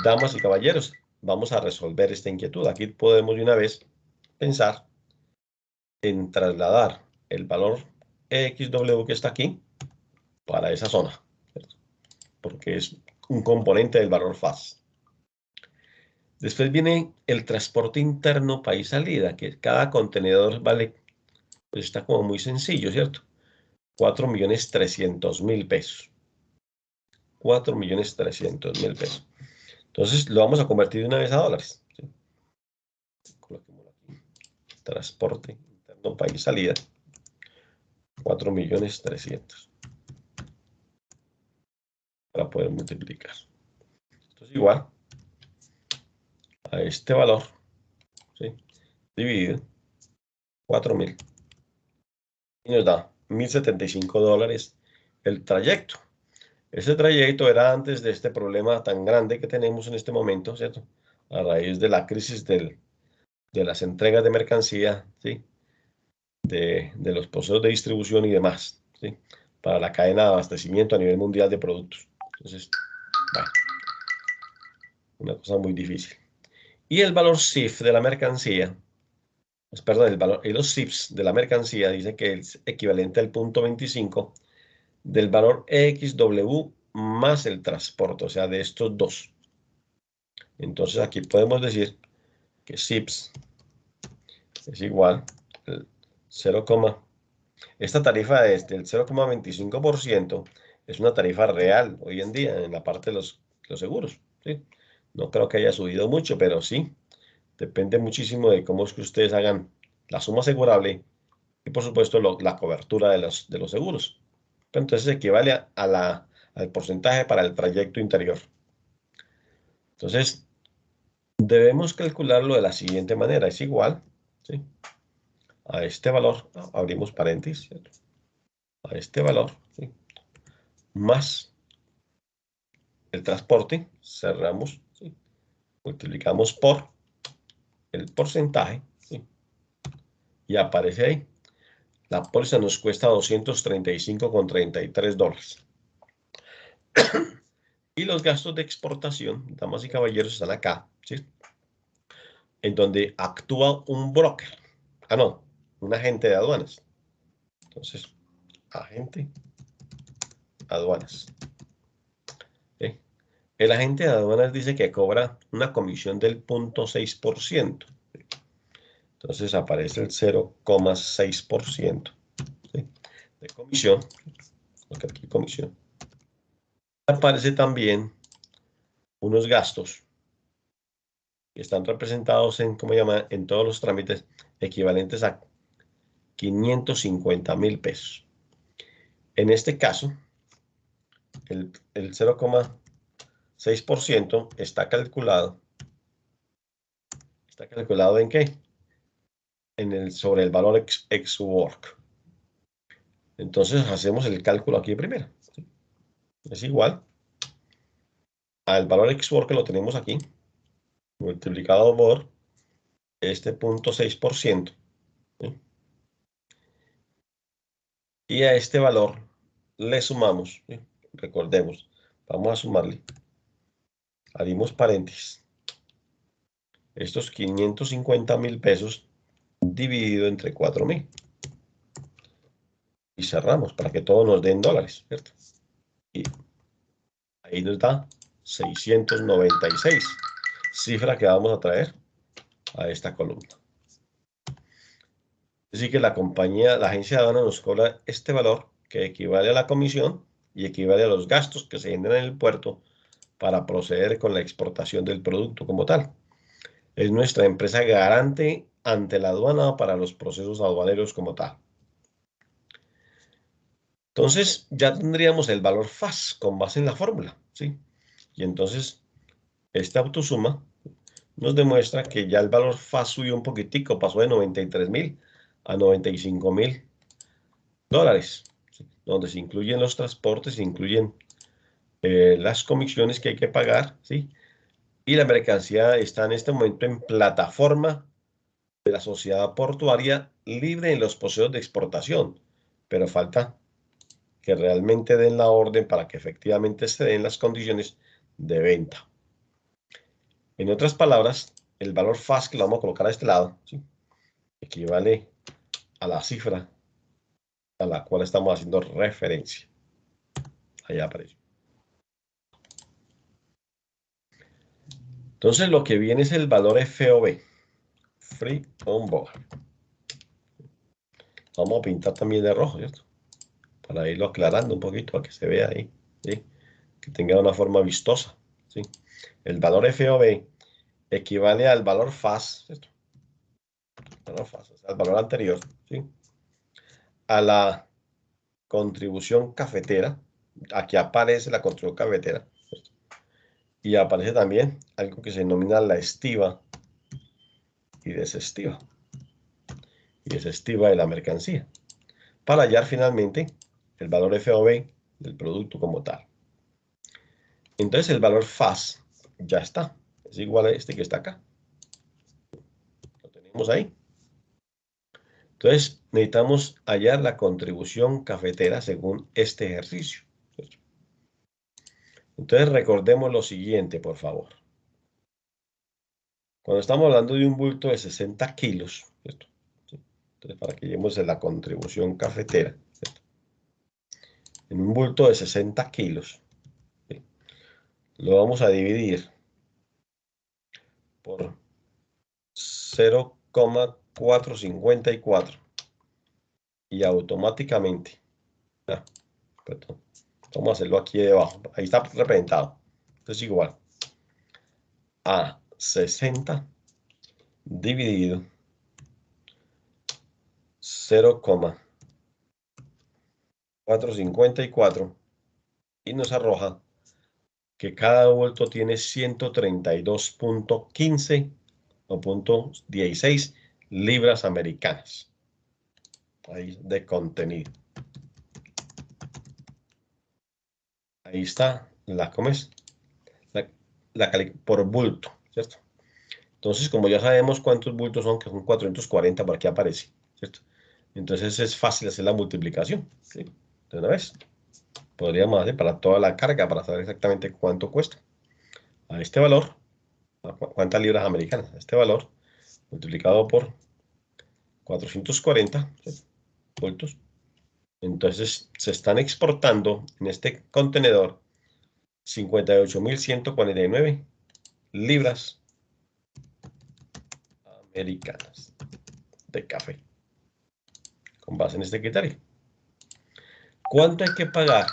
damas y caballeros, vamos a resolver esta inquietud. Aquí podemos de una vez pensar en trasladar el valor XW que está aquí para esa zona, ¿cierto? Porque es un componente del valor FAS. Después viene el transporte interno país-salida, que cada contenedor vale, pues está como muy sencillo, ¿cierto? 4.300.000 pesos. 4.300.000 pesos. Entonces lo vamos a convertir de una vez a dólares, ¿sí? Coloquémoslo aquí. Transporte interno país-salida. 4.300.000. Para poder multiplicar. Esto es igual a este valor, ¿sí? Dividido 4.000 y nos da 1.075 dólares el trayecto. Ese trayecto era antes de este problema tan grande que tenemos en este momento, ¿cierto? A raíz de la crisis de las entregas de mercancía, ¿sí? De los procesos de distribución y demás, ¿sí? Para la cadena de abastecimiento a nivel mundial de productos. Entonces, bueno, una cosa muy difícil. Y el valor CIF de la mercancía, perdón, los CIFs de la mercancía dice que es equivalente al punto 25 del valor XW más el transporte, o sea, de estos dos. Entonces aquí podemos decir que CIFs es igual al 0, esta tarifa del 0,25% es una tarifa real hoy en día en la parte de los seguros, ¿sí? No creo que haya subido mucho, pero sí, depende muchísimo de cómo es que ustedes hagan la suma asegurable y por supuesto la cobertura de los seguros. Entonces equivale al porcentaje para el trayecto interior. Entonces, debemos calcularlo de la siguiente manera. Es igual, ¿sí? A este valor, abrimos paréntesis, ¿cierto? A este valor, ¿sí? Más el transporte, cerramos, ¿sí? Multiplicamos por el porcentaje, ¿sí? Y aparece ahí. La póliza nos cuesta 235,33 dólares. Y los gastos de exportación, damas y caballeros, están acá, ¿sí? En donde actúa un broker. Ah, no, un agente de aduanas. Entonces, agente aduanas. ¿Sí? El agente de aduanas dice que cobra una comisión del 0.6%. Entonces aparece el 0,6%, ¿sí? De comisión. Porque aquí comisión. Aparece también unos gastos que están representados en, ¿cómo se llama? En todos los trámites equivalentes a 550.000 pesos. En este caso, el 0,6% está calculado. ¿Está calculado en qué? Sobre el valor ex work. Entonces hacemos el cálculo aquí primero, ¿sí? Es igual al valor ex work que lo tenemos aquí, multiplicado por este 0.6%, ¿sí? Y a este valor le sumamos, ¿sí? Recordemos, vamos a sumarle, abrimos paréntesis, estos 550.000 pesos dividido entre 4.000. Y cerramos para que todo nos den dólares, ¿cierto? Y ahí nos da 696, cifra que vamos a traer a esta columna. Así que la compañía, la agencia de aduanas nos cobra este valor que equivale a la comisión y equivale a los gastos que se generan en el puerto para proceder con la exportación del producto como tal. Es nuestra empresa garante ante la aduana para los procesos aduaneros como tal. Entonces ya tendríamos el valor FAS con base en la fórmula, ¿sí? Y entonces esta autosuma nos demuestra que ya el valor FAS subió un poquitico, pasó de 93.000 a 95.000 dólares, ¿sí? Donde se incluyen los transportes, se incluyen las comisiones que hay que pagar, ¿sí? Y la mercancía está en este momento en plataforma de la sociedad portuaria libre en los procesos de exportación, pero falta que realmente den la orden para que efectivamente se den las condiciones de venta. En otras palabras, el valor FAS que lo vamos a colocar a este lado, ¿sí? Equivale a la cifra a la cual estamos haciendo referencia. Ahí aparece. Entonces lo que viene es el valor FOB, Free On Board. Vamos a pintar también de rojo, ¿cierto? Para irlo aclarando un poquito, para que se vea ahí, ¿sí? Que tenga una forma vistosa, ¿sí? El valor FOB equivale al valor FAS, ¿cierto? El valor FAS, o sea, el valor anterior, ¿sí? A la contribución cafetera. Aquí aparece la contribución cafetera, ¿cierto? Y aparece también algo que se denomina la estiva y desestiva. Y desestiva de la mercancía, para hallar finalmente el valor FOB del producto como tal. Entonces el valor FAS ya está. Es igual a este que está acá. Lo tenemos ahí. Entonces necesitamos hallar la contribución cafetera según este ejercicio. Entonces recordemos lo siguiente, por favor. Cuando estamos hablando de un bulto de 60 kilos, ¿cierto? Entonces para que lleguemos a la contribución cafetera, ¿cierto? En un bulto de 60 kilos, ¿sí? Lo vamos a dividir por 0,454 y automáticamente, perdón, vamos a hacerlo aquí debajo, ahí está representado, entonces igual a 60 dividido 0,454 y nos arroja que cada vuelto tiene 132.15 o 0.16 libras americanas ahí de contenido. Ahí está ¿cómo es? Por bulto, ¿cierto? Entonces, como ya sabemos cuántos bultos son, que son 440, por aquí aparece, ¿cierto? Entonces es fácil hacer la multiplicación, ¿sí? De una vez. Podríamos hacer para toda la carga, para saber exactamente cuánto cuesta. A este valor, cuántas libras americanas, a este valor, multiplicado por 440 bultos. Entonces se están exportando en este contenedor 58.149 libras americanas de café, con base en este criterio. ¿Cuánto hay que pagar?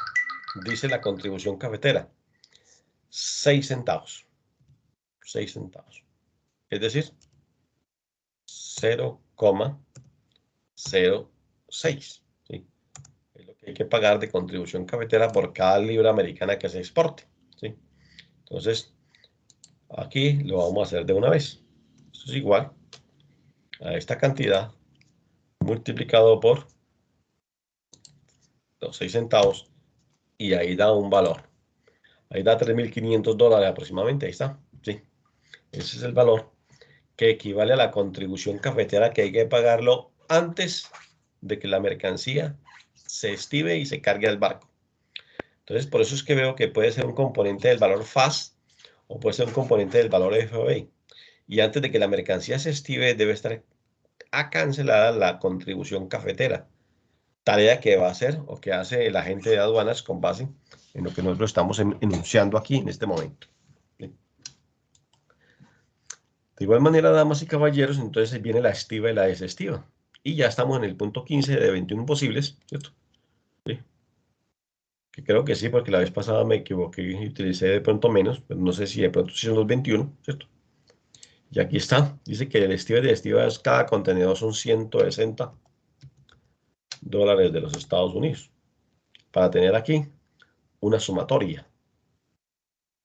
Dice la contribución cafetera. 6 centavos. 6 centavos. Es decir, 0,06. ¿Sí? Es lo que hay que pagar de contribución cafetera por cada libra americana que se exporte. ¿Sí? Entonces, aquí lo vamos a hacer de una vez. Esto es igual a esta cantidad multiplicado por los 6 centavos y ahí da un valor. Ahí da $3.500 aproximadamente. Ahí está. Sí. Ese es el valor que equivale a la contribución cafetera que hay que pagarlo antes de que la mercancía se estive y se cargue al barco. Entonces, por eso es que veo que puede ser un componente del valor FAS o puede ser un componente del valor FOB. Y antes de que la mercancía se estive, debe estar cancelada la contribución cafetera. Tarea que va a hacer o que hace el agente de aduanas con base en lo que nosotros estamos enunciando aquí en este momento. ¿Sí? De igual manera, damas y caballeros, entonces viene la estiva y la desestiva. Y ya estamos en el punto 15 de 21 posibles, ¿cierto? ¿Sí? Que creo que sí, porque la vez pasada me equivoqué y utilicé de pronto menos, pero no sé si de pronto sí son los 21, ¿cierto? Y aquí está, dice que el estiva y desestiva es cada contenedor son $160 de los Estados Unidos. Para tener aquí una sumatoria,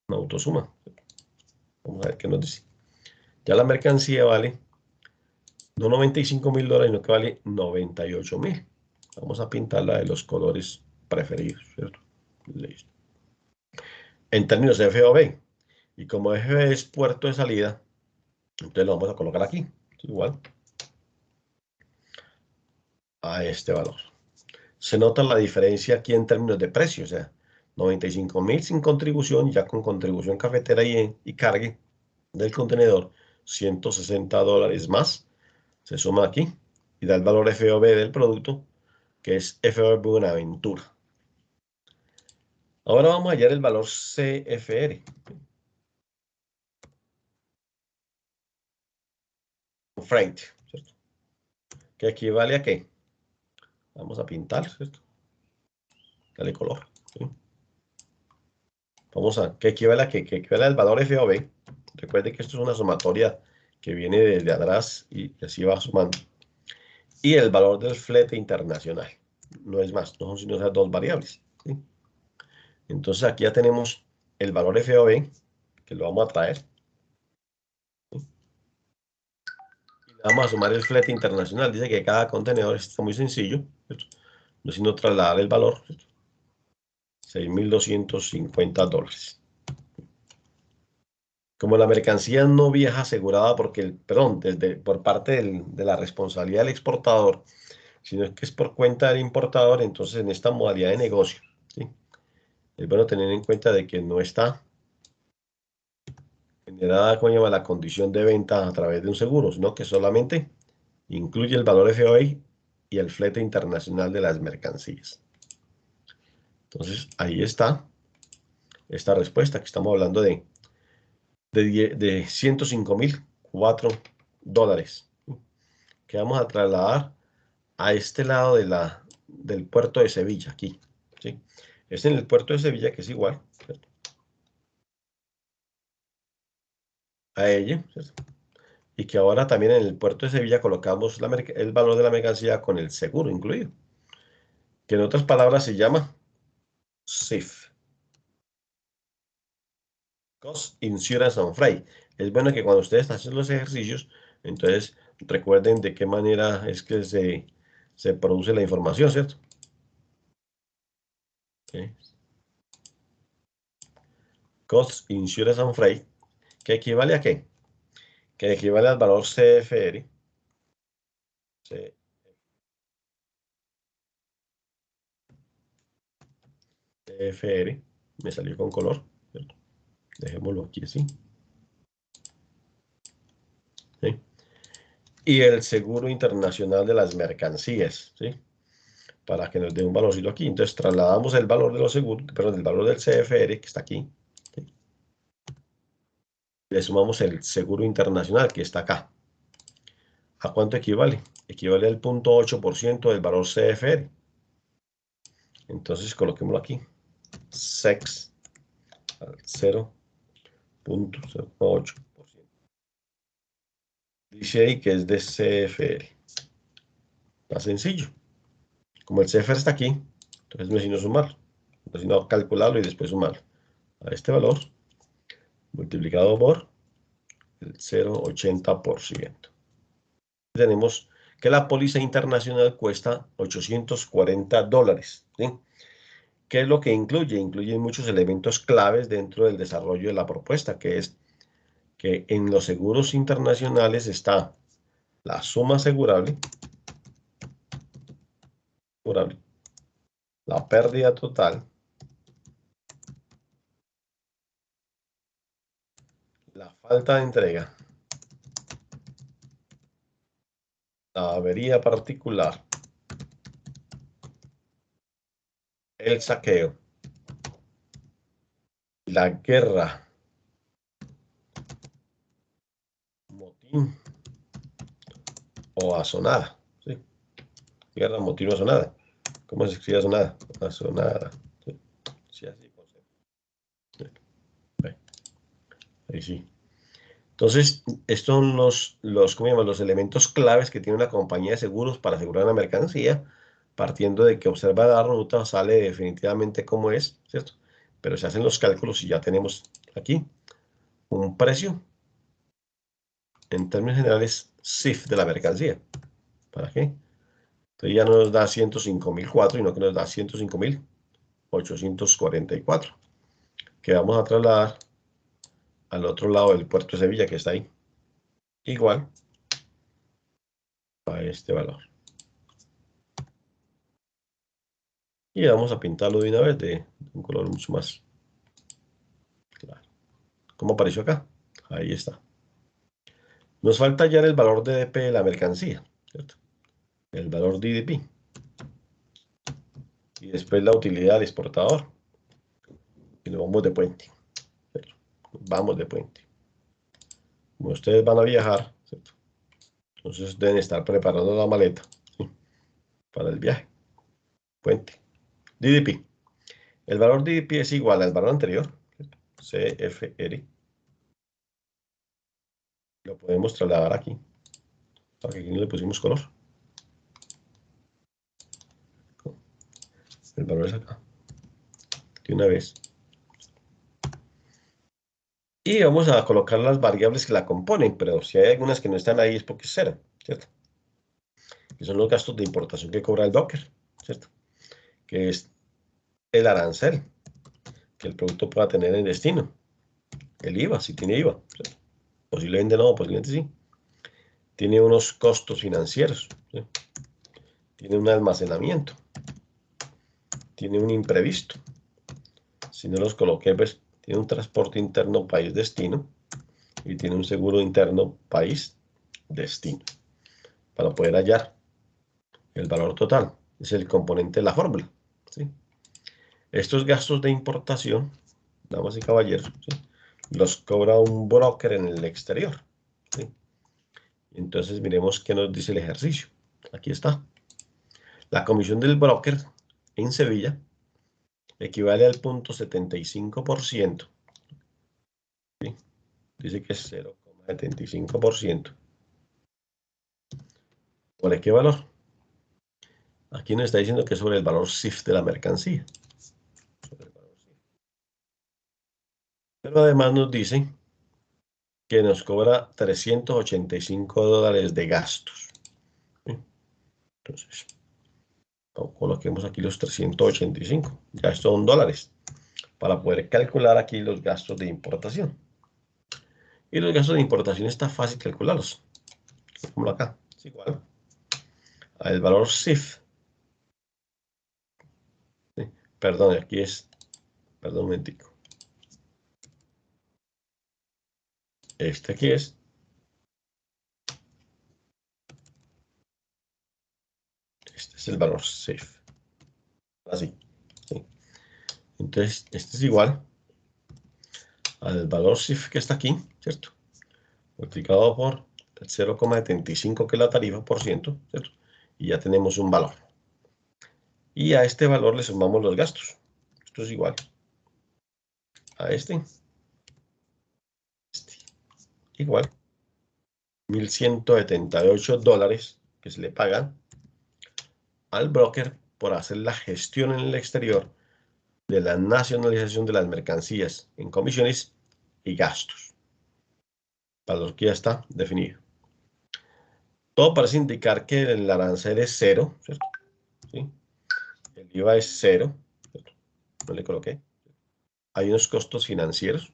una autosuma. Vamos a ver qué nos dice. Ya la mercancía vale no $95.000, sino que vale 98.000. Vamos a pintarla de los colores preferidos, ¿cierto? Listo. En términos de FOB, y como FOB es puerto de salida, entonces lo vamos a colocar aquí, igual a este valor. Se nota la diferencia aquí en términos de precio, o sea, 95.000 sin contribución, ya con contribución cafetera y cargue del contenedor, $160 más, se suma aquí y da el valor FOB del producto, que es FOB Buenaventura. Ahora vamos a hallar el valor CFR. Freight, ¿cierto? ¿Que equivale a qué? Vamos a pintar, ¿cierto? Dale color, ¿sí? Vamos a, ¿qué equivale a qué? Que equivale al valor FOB. Recuerde que esto es una sumatoria que viene desde atrás y así va sumando. Y el valor del flete internacional. No es más, no son sino esas dos variables, ¿sí? Entonces aquí ya tenemos el valor FOB, que lo vamos a traer. ¿Sí? Y le vamos a sumar el flete internacional. Dice que cada contenedor está muy sencillo, ¿cierto? No sino trasladar el valor, ¿cierto? $6.250. Como la mercancía no viaja asegurada por parte de la responsabilidad del exportador, sino es que es por cuenta del importador, entonces en esta modalidad de negocio, ¿sí? Es bueno tener en cuenta de que no está generada, como llama, la condición de venta a través de un seguro, sino que solamente incluye el valor FOB y el flete internacional de las mercancías. Entonces, ahí está esta respuesta, que estamos hablando de $105.004, que vamos a trasladar a este lado del puerto de Sevilla, aquí, ¿sí? Es en el puerto de Sevilla, que es igual, ¿cierto? A ella, ¿cierto? Y que ahora también en el puerto de Sevilla colocamos el valor de la mercancía con el seguro incluido, que en otras palabras se llama CIF, Cost Insurance on Freight. Es bueno que cuando ustedes hacen los ejercicios, entonces recuerden de qué manera es que se produce la información, ¿cierto? ¿Sí? Cost Insurance on Freight, ¿que equivale a qué? Que equivale al valor CFR. CFR, me salió con color, ¿cierto? Dejémoslo aquí así, ¿sí? y el seguro internacional de las mercancías, ¿sí? Para que nos dé un valorcito aquí. Entonces trasladamos el valor de los seguros, perdón, el valor del CFR que está aquí, ¿sí? Le sumamos el seguro internacional que está acá. ¿A cuánto equivale? Equivale al 0.8% del valor CFR. Entonces coloquémoslo aquí. SEX al 0.08%. Dice ahí que es de CFR. Está sencillo. Como el CFR está aquí, entonces no es sino sumarlo. No es sino calcularlo y después sumarlo a este valor multiplicado por el 0.80%. Tenemos que la póliza internacional cuesta $840. ¿Sí? ¿Qué es lo que incluye? Incluye muchos elementos claves dentro del desarrollo de la propuesta, que es que en los seguros internacionales está la suma asegurable, la pérdida total, la falta de entrega, la avería particular, el saqueo, la guerra, motín o asonada. ¿Sí? Guerra, motín o asonada. ¿Cómo se escribe asonada? Asonada. ¿Sí? Sí, así, sí. Ahí sí. Entonces, estos son ¿cómo llaman? Los elementos claves que tiene una compañía de seguros para asegurar una mercancía, partiendo de que observa la ruta, sale definitivamente cómo es, ¿cierto? Pero se hacen los cálculos y ya tenemos aquí un precio, en términos generales, CIF de la mercancía. ¿Para qué? Entonces ya no nos da 105.004, sino que nos da 105.844, que vamos a trasladar al otro lado del puerto de Sevilla, que está ahí. Igual a este valor. Y vamos a pintarlo de una vez de un color mucho más claro. ¿Cómo apareció acá? Ahí está. Nos falta hallar el valor DDP de la mercancía, ¿cierto? El valor DDP. Y después la utilidad del exportador. Y nos vamos de puente, ¿cierto? Vamos de puente. Como ustedes van a viajar, ¿cierto? Entonces deben estar preparando la maleta, ¿sí? Para el viaje. Puente. DDP. El valor DDP es igual al valor anterior, ¿cierto? CFR. Lo podemos trasladar aquí. Para que aquí no le pusimos color. El valor es acá. De una vez. Y vamos a colocar las variables que la componen, pero si hay algunas que no están ahí es porque es cero, ¿cierto? Que son los gastos de importación que cobra el Docker, ¿cierto? Que es el arancel que el producto pueda tener en destino. El IVA, si tiene IVA, ¿cierto? Posiblemente no, posiblemente sí. Tiene unos costos financieros, ¿sí? Tiene un almacenamiento, tiene un imprevisto. Si no los coloqué, pues tiene un transporte interno país-destino y tiene un seguro interno país-destino para poder hallar el valor total. Es el componente de la fórmula, ¿sí? Estos gastos de importación, damas y caballeros, ¿sí? Los cobra un broker en el exterior, ¿sí? Entonces miremos qué nos dice el ejercicio. Aquí está. La comisión del broker en Sevilla equivale al 0.75%. ¿Sí? Dice que es 0.75%. ¿Por qué valor? Aquí nos está diciendo que es sobre el valor CIF de la mercancía. Pero además nos dice que nos cobra $385 de gastos. ¿Sí? Entonces, coloquemos aquí los 385. Ya estos son dólares. Para poder calcular aquí los gastos de importación. Y los gastos de importación está fácil calcularlos. Como acá. Es igual al valor CIF. ¿Sí? Perdón, aquí es. Perdón un momentico. Este aquí es es el valor SIF. Así. ¿Sí? Entonces, este es igual al valor SIF que está aquí, ¿cierto? Multiplicado por el 0,75 que es la tarifa por ciento, ¿cierto? Y ya tenemos un valor. Y a este valor le sumamos los gastos. Esto es igual a este. Igual. $1.178 que se le pagan al broker por hacer la gestión en el exterior de la nacionalización de las mercancías en comisiones y gastos. Valor que ya está definido. Todo parece indicar que el arancel es cero, ¿cierto? ¿Sí? El IVA es cero, ¿cierto? No le coloqué. Hay unos costos financieros.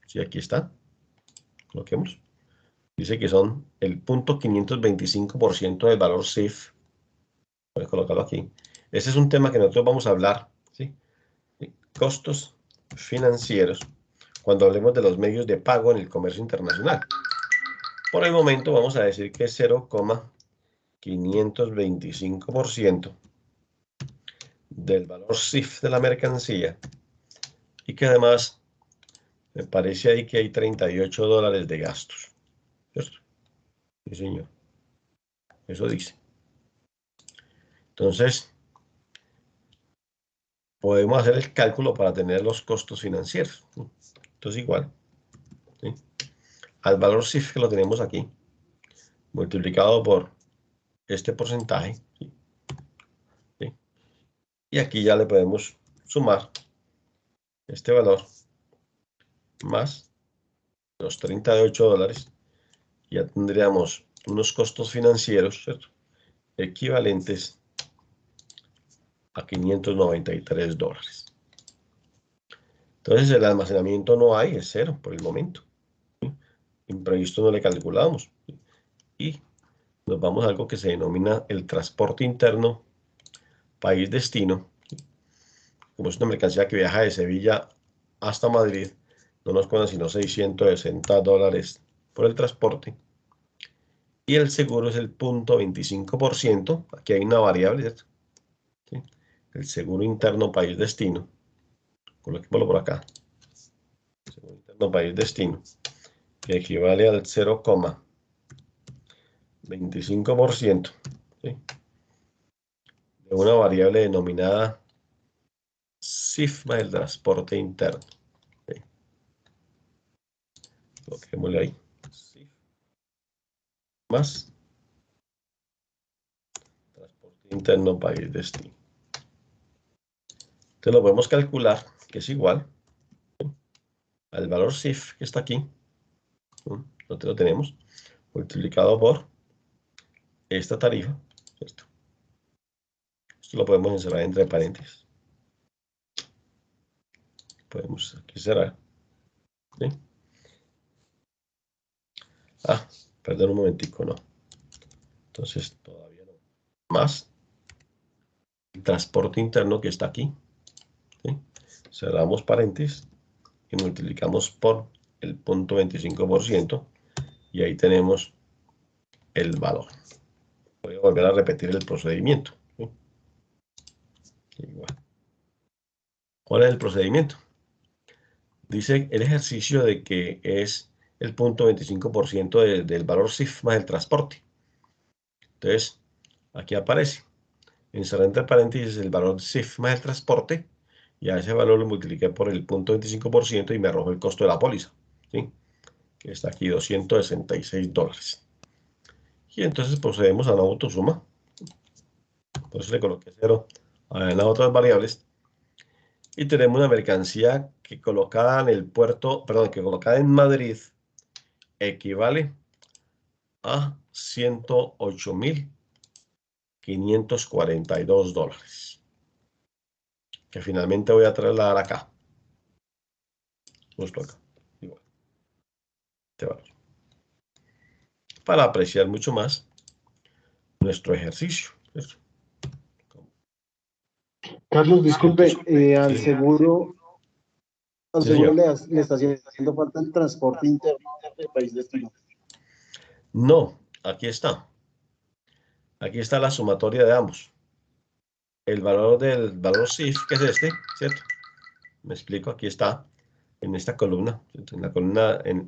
Sí, aquí está. Coloquemos. Dice que son el 0.525% del valor SIF. Voy a colocarlo aquí. Ese es un tema que nosotros vamos a hablar, ¿sí? Costos financieros cuando hablemos de los medios de pago en el comercio internacional. Por el momento vamos a decir que es 0,525% del valor SIF de la mercancía y que además me parece ahí que hay $38 de gastos, ¿cierto? Sí, señor. Eso dice. Entonces, podemos hacer el cálculo para tener los costos financieros. Entonces, igual, ¿sí? Al valor SIF que lo tenemos aquí, multiplicado por este porcentaje, ¿sí? ¿Sí? Y aquí ya le podemos sumar este valor más los $38. Ya tendríamos unos costos financieros, ¿cierto? Equivalentes a $593. Entonces el almacenamiento no hay, es cero por el momento. ¿Sí? Imprevisto no le calculamos. ¿Sí? Y nos vamos a algo que se denomina el transporte interno país destino. ¿Sí? Como es una mercancía que viaja de Sevilla hasta Madrid, no nos cobran sino $660 por el transporte. Y el seguro es el 0.25%. Aquí hay una variable, ¿cierto? ¿Sí? El seguro interno país destino. Coloquémoslo por acá. Seguro interno país destino. Que equivale al 0,25%. ¿Sí? De una variable denominada SIF más el transporte interno. ¿Sí? Coloquémosle ahí. SIF más transporte interno país destino. Entonces lo podemos calcular, que es igual, ¿sí?, al valor SIF que está aquí. Nosotros lo tenemos multiplicado por esta tarifa, ¿cierto? Esto lo podemos encerrar entre paréntesis. Podemos aquí cerrar, ¿sí? Ah, perdón un momentico, no. Entonces todavía no. Más el transporte interno que está aquí, ¿sí? Cerramos paréntesis y multiplicamos por el 0.25% y ahí tenemos el valor. Voy a volver a repetir el procedimiento, ¿sí? Igual. ¿Cuál es el procedimiento? Dice el ejercicio de que es el 0.25% del valor SIF más el transporte. Entonces, aquí aparece. Encerré entre paréntesis el valor SIF más el transporte y a ese valor lo multipliqué por el 0.25% y me arrojó el costo de la póliza, ¿sí? Que está aquí, $266. Y entonces procedemos a una autosuma. Por eso le coloqué 0 en las otras variables. Y tenemos una mercancía que colocada en el puerto, perdón, que colocada en Madrid equivale a $108.542. Que finalmente voy a trasladar acá. Justo acá. Igual. Este valor. Para apreciar mucho más nuestro ejercicio. ¿Cierto? Carlos, disculpe, al Sí, seguro, sí, señor. le está haciendo falta el transporte interno del país destino. No, aquí está. Aquí está la sumatoria de ambos. el valor del valor SIF, que es este, ¿cierto? Me explico, aquí está, en esta columna, ¿cierto? En la columna, en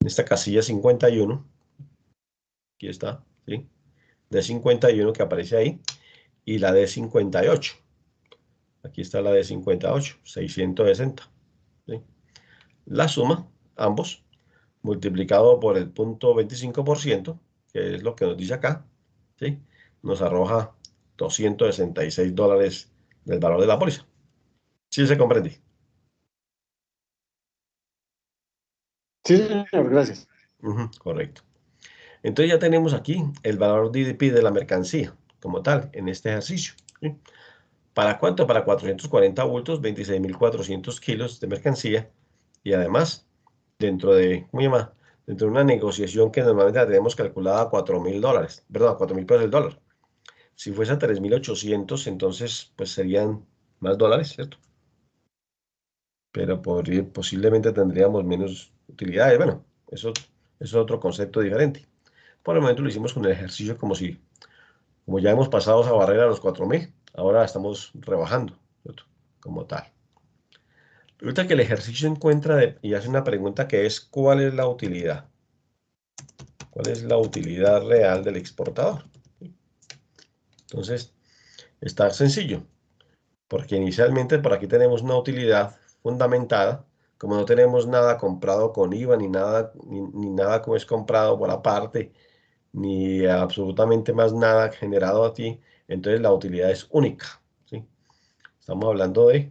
esta casilla 51, aquí está, ¿sí? De 51 que aparece ahí, y la de 58. Aquí está la de 58, 660, ¿sí? La suma, ambos, multiplicado por el 0.25%, que es lo que nos dice acá, ¿sí? Nos arroja $266 del valor de la póliza. ¿Sí se comprende? Sí, señor, gracias. Ujú, correcto. Entonces ya tenemos aquí el valor DDP de la mercancía como tal en este ejercicio, ¿sí? ¿Para cuánto? Para 440 bultos, 26.400 kilos de mercancía. Y además, dentro de, ¿cómo se llama? Dentro de una negociación que normalmente la tenemos calculada a $4.000, perdón, a 4.000 pesos el dólar. Si fuese a 3.800, entonces pues serían más dólares, ¿cierto? Pero posiblemente tendríamos menos utilidades. Bueno, eso es otro concepto diferente. Por el momento lo hicimos con el ejercicio como ya hemos pasado esa barrera a los 4.000, ahora estamos rebajando, ¿cierto? Como tal. Ahorita que el ejercicio encuentra y hace una pregunta que es, ¿cuál es la utilidad? ¿Cuál es la utilidad real del exportador? Entonces, está sencillo, porque inicialmente por aquí tenemos una utilidad fundamentada, como no tenemos nada comprado con IVA, ni nada como es comprado por aparte, ni absolutamente más nada generado a ti, entonces la utilidad es única, ¿sí? Estamos hablando de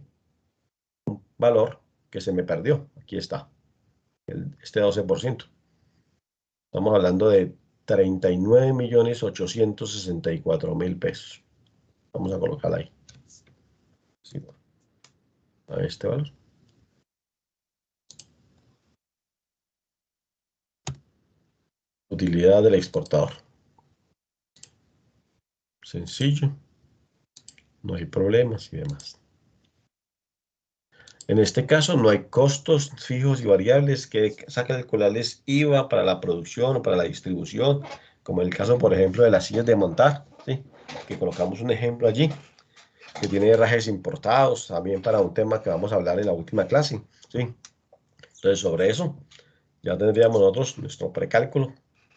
valor que se me perdió. Aquí está, este 12%. Estamos hablando de 39.864.000 pesos. Vamos a colocarla ahí. Sí, a este valor. Utilidad del exportador. Sencillo. No hay problemas y demás. En este caso no hay costos fijos y variables que calcularles IVA para la producción o para la distribución, como en el caso, por ejemplo, de las sillas de montar, ¿sí? Que colocamos un ejemplo allí, que tiene herrajes importados, también para un tema que vamos a hablar en la última clase, ¿sí? Entonces, sobre eso, ya tendríamos nosotros nuestro precálculo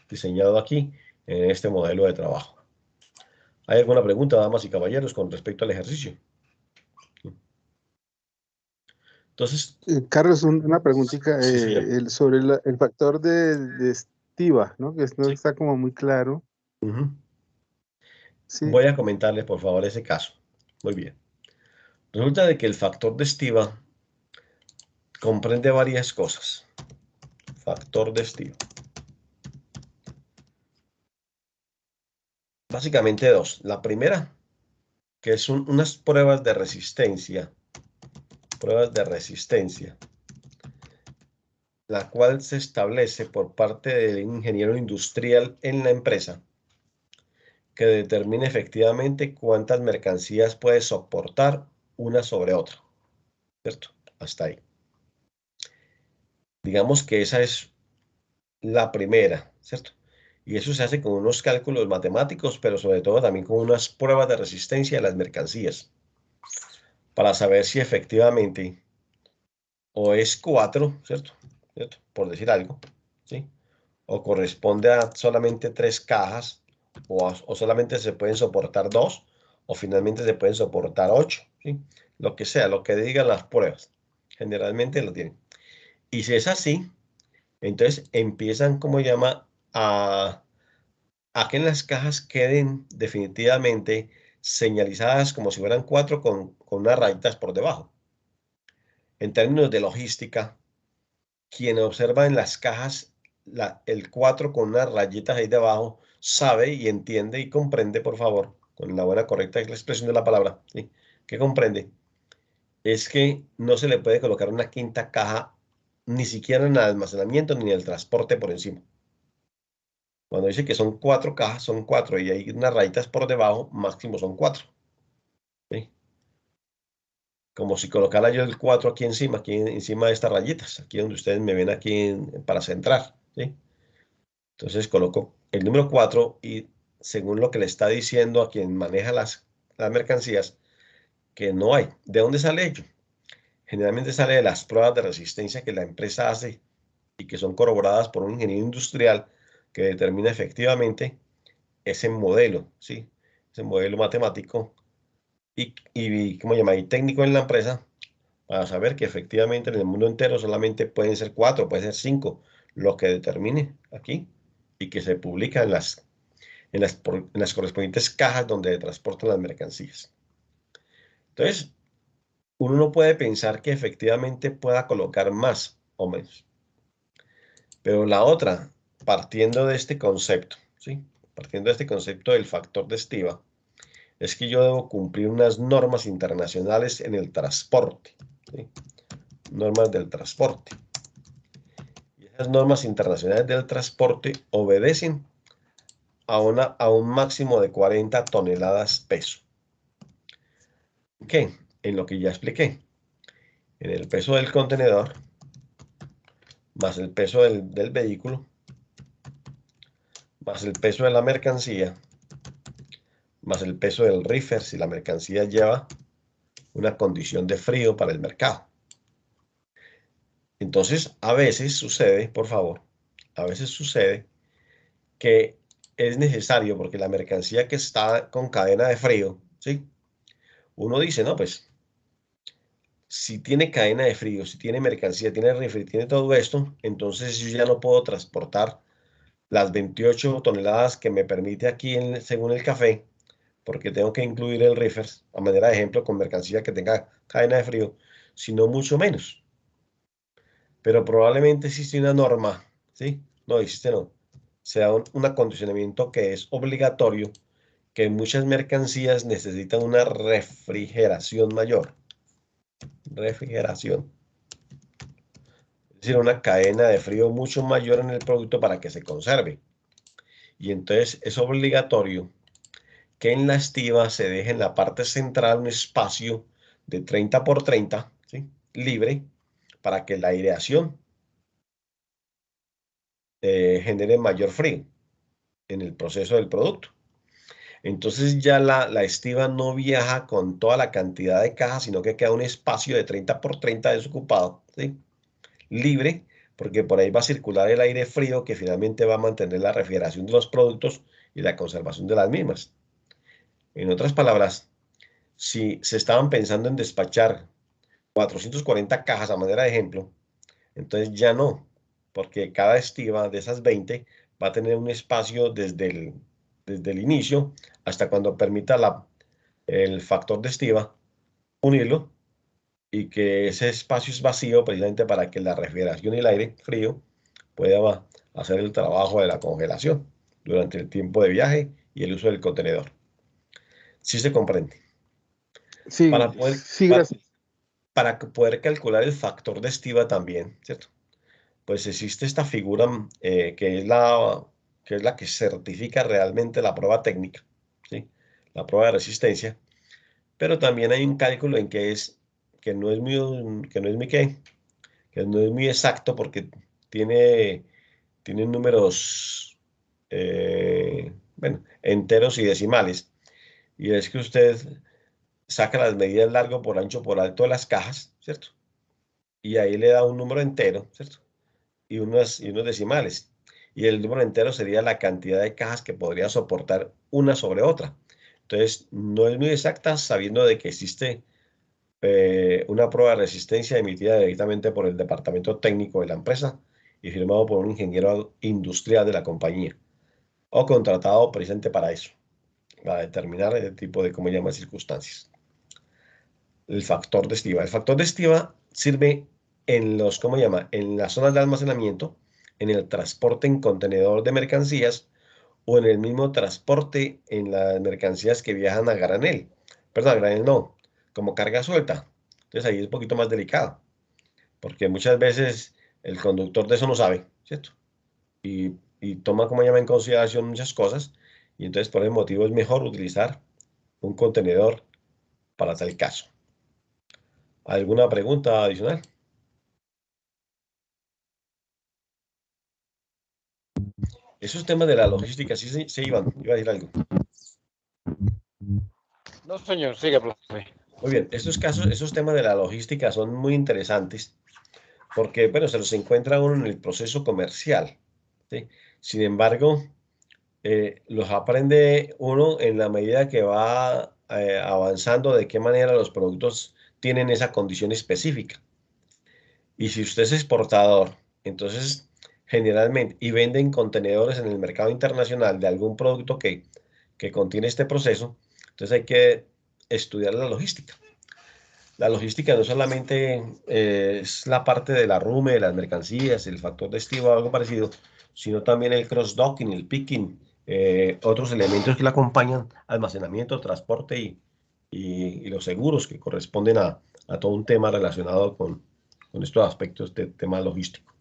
diseñado aquí en este modelo de trabajo. ¿Hay alguna pregunta, damas y caballeros, con respecto al ejercicio? Entonces, Carlos, una preguntita sí, señor. sobre el factor de estiva, ¿no? Que no Sí. está como muy claro. Ujú. Sí, Voy a comentarles, por favor, ese caso. Muy bien. Resulta de que el factor de estiva comprende varias cosas. Factor de estiva. Básicamente dos. La primera, que son unas pruebas de resistencia. Pruebas de resistencia, la cual se establece por parte del ingeniero industrial en la empresa, que determina efectivamente cuántas mercancías puede soportar una sobre otra, ¿cierto? Hasta ahí. Digamos que esa es la primera, ¿cierto? Y eso se hace con unos cálculos matemáticos, pero sobre todo también con unas pruebas de resistencia de las mercancías, para saber si efectivamente o es 4, ¿cierto? ¿Cierto? Por decir algo, ¿sí? O corresponde a solamente 3 cajas, o solamente se pueden soportar 2, o finalmente se pueden soportar 8, ¿sí? Lo que sea, lo que digan las pruebas, generalmente lo tienen. Y si es así, entonces empiezan, como llama, a que en las cajas queden definitivamente señalizadas como si fueran 4 con unas rayitas por debajo. En términos de logística, quien observa en las cajas el 4 con unas rayitas ahí debajo, sabe y entiende y comprende, por favor, con la buena correcta expresión de la palabra, ¿sí? ¿Qué comprende? Es que no se le puede colocar una quinta caja ni siquiera en el almacenamiento ni en el transporte por encima. Cuando dice que son 4 cajas, son 4 y hay unas rayitas por debajo, máximo son 4, ¿sí? Como si colocara yo el 4 aquí encima de estas rayitas, aquí donde ustedes me ven aquí para centrar, ¿sí? Entonces coloco el número 4 y según lo que le está diciendo a quien maneja las mercancías, que no hay. ¿De dónde sale ello? Generalmente sale de las pruebas de resistencia que la empresa hace y que son corroboradas por un ingeniero industrial que determina efectivamente ese modelo, ¿sí? Ese modelo matemático ¿cómo se llama? Y técnico en la empresa para saber que efectivamente en el mundo entero solamente pueden ser 4, pueden ser 5, lo que determine aquí y que se publica en las correspondientes cajas donde transportan las mercancías. Entonces, uno no puede pensar que efectivamente pueda colocar más o menos. Pero la otra, partiendo de este concepto, ¿sí? Partiendo de este concepto del factor de estiva, es que yo debo cumplir unas normas internacionales en el transporte, ¿sí? Normas del transporte. Y esas normas internacionales del transporte obedecen a un máximo de 40 toneladas peso. ¿Qué? En lo que ya expliqué. En el peso del contenedor, más el peso del vehículo, más el peso de la mercancía, más el peso del reefer si la mercancía lleva una condición de frío para el mercado. Entonces, a veces sucede, por favor, a veces sucede que es necesario porque la mercancía que está con cadena de frío, ¿sí? Uno dice, no, pues, si tiene cadena de frío, si tiene mercancía, tiene refri, tiene todo esto, entonces yo ya no puedo transportar las 28 toneladas que me permite aquí según el café, porque tengo que incluir el reefer, a manera de ejemplo, con mercancía que tenga cadena de frío, sino mucho menos. Pero probablemente existe una norma, ¿sí? No existe, no. Sea un acondicionamiento que es obligatorio, que muchas mercancías necesitan una refrigeración mayor. Refrigeración. Es decir, una cadena de frío mucho mayor en el producto para que se conserve. Y entonces es obligatorio que en la estiva se deje en la parte central un espacio de 30 por 30, ¿sí? Libre, para que la aireación genere mayor frío en el proceso del producto. Entonces ya la estiva no viaja con toda la cantidad de cajas, sino que queda un espacio de 30 por 30 desocupado, ¿sí? Libre, porque por ahí va a circular el aire frío que finalmente va a mantener la refrigeración de los productos y la conservación de las mismas. En otras palabras, si se estaban pensando en despachar 440 cajas a manera de ejemplo, entonces ya no, porque cada estiva de esas 20 va a tener un espacio desde el inicio hasta cuando permita el factor de estiva unirlo y que ese espacio es vacío precisamente para que la refrigeración y el aire frío pueda hacer el trabajo de la congelación durante el tiempo de viaje y el uso del contenedor. Sí se comprende. Sí, Para poder, sí, pa- gracias. para poder calcular el factor de estiva también, ¿cierto? Pues existe esta figura que es la que certifica realmente la prueba técnica, ¿sí? La prueba de resistencia, pero también hay un cálculo en que no es muy, que no es muy exacto porque tiene, tiene números, bueno, enteros y decimales, y es que usted saca las medidas largo por ancho por alto de las cajas, ¿cierto? Y ahí le da un número entero, ¿cierto? Y unos decimales. Y el número entero sería la cantidad de cajas que podría soportar una sobre otra. Entonces, no es muy exacta sabiendo de que existe una prueba de resistencia emitida directamente por el departamento técnico de la empresa y firmado por un ingeniero industrial de la compañía o contratado precisamente para eso, para determinar el tipo de, cómo llama, circunstancias. El factor de estiva. El factor de estiva sirve ¿cómo llama? En las zonas de almacenamiento, en el transporte en contenedor de mercancías o en el mismo transporte en las mercancías que viajan a granel. Perdón, a granel no, como carga suelta. Entonces ahí es un poquito más delicado, porque muchas veces el conductor de eso no sabe, ¿cierto? Y toma, como llama, en consideración muchas cosas, y entonces por ese motivo es mejor utilizar un contenedor para tal caso. ¿Alguna pregunta adicional? Esos temas de la logística, sí, se iban, iba a decir algo. No, señor, sigue, profe. Muy bien, estos casos, esos temas de la logística son muy interesantes porque, bueno, se los encuentra uno en el proceso comercial, ¿sí? Sin embargo, los aprende uno en la medida que va avanzando de qué manera los productos tienen esa condición específica. Y si usted es exportador, entonces generalmente, y vende en contenedores en el mercado internacional de algún producto que contiene este proceso, entonces hay que estudiar la logística. La logística no solamente es la parte del arrume de las mercancías, el factor de estilo o algo parecido, sino también el cross-docking, el picking, otros elementos que le acompañan, almacenamiento, transporte y los seguros que corresponden a todo un tema relacionado con estos aspectos de tema logístico.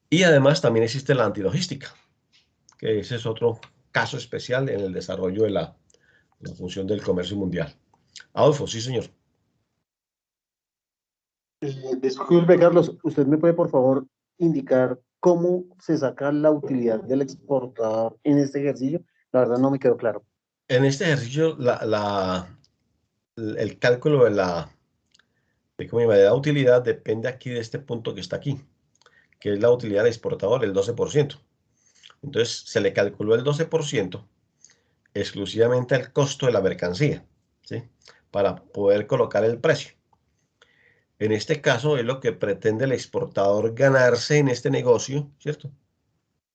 Y además también existe la antilogística, que ese es otro caso especial en el desarrollo de la función del comercio mundial. Adolfo, sí, señor. Disculpe, Carlos, ¿usted me puede, por favor, indicar cómo se saca la utilidad del exportador en este ejercicio? La verdad no me quedó claro. En este ejercicio, el cálculo de la utilidad depende aquí de este punto que está aquí, que es la utilidad del exportador, el 12%. Entonces, se le calculó el 12% exclusivamente al costo de la mercancía, ¿sí? Para poder colocar el precio. En este caso, es lo que pretende el exportador ganarse en este negocio, ¿cierto?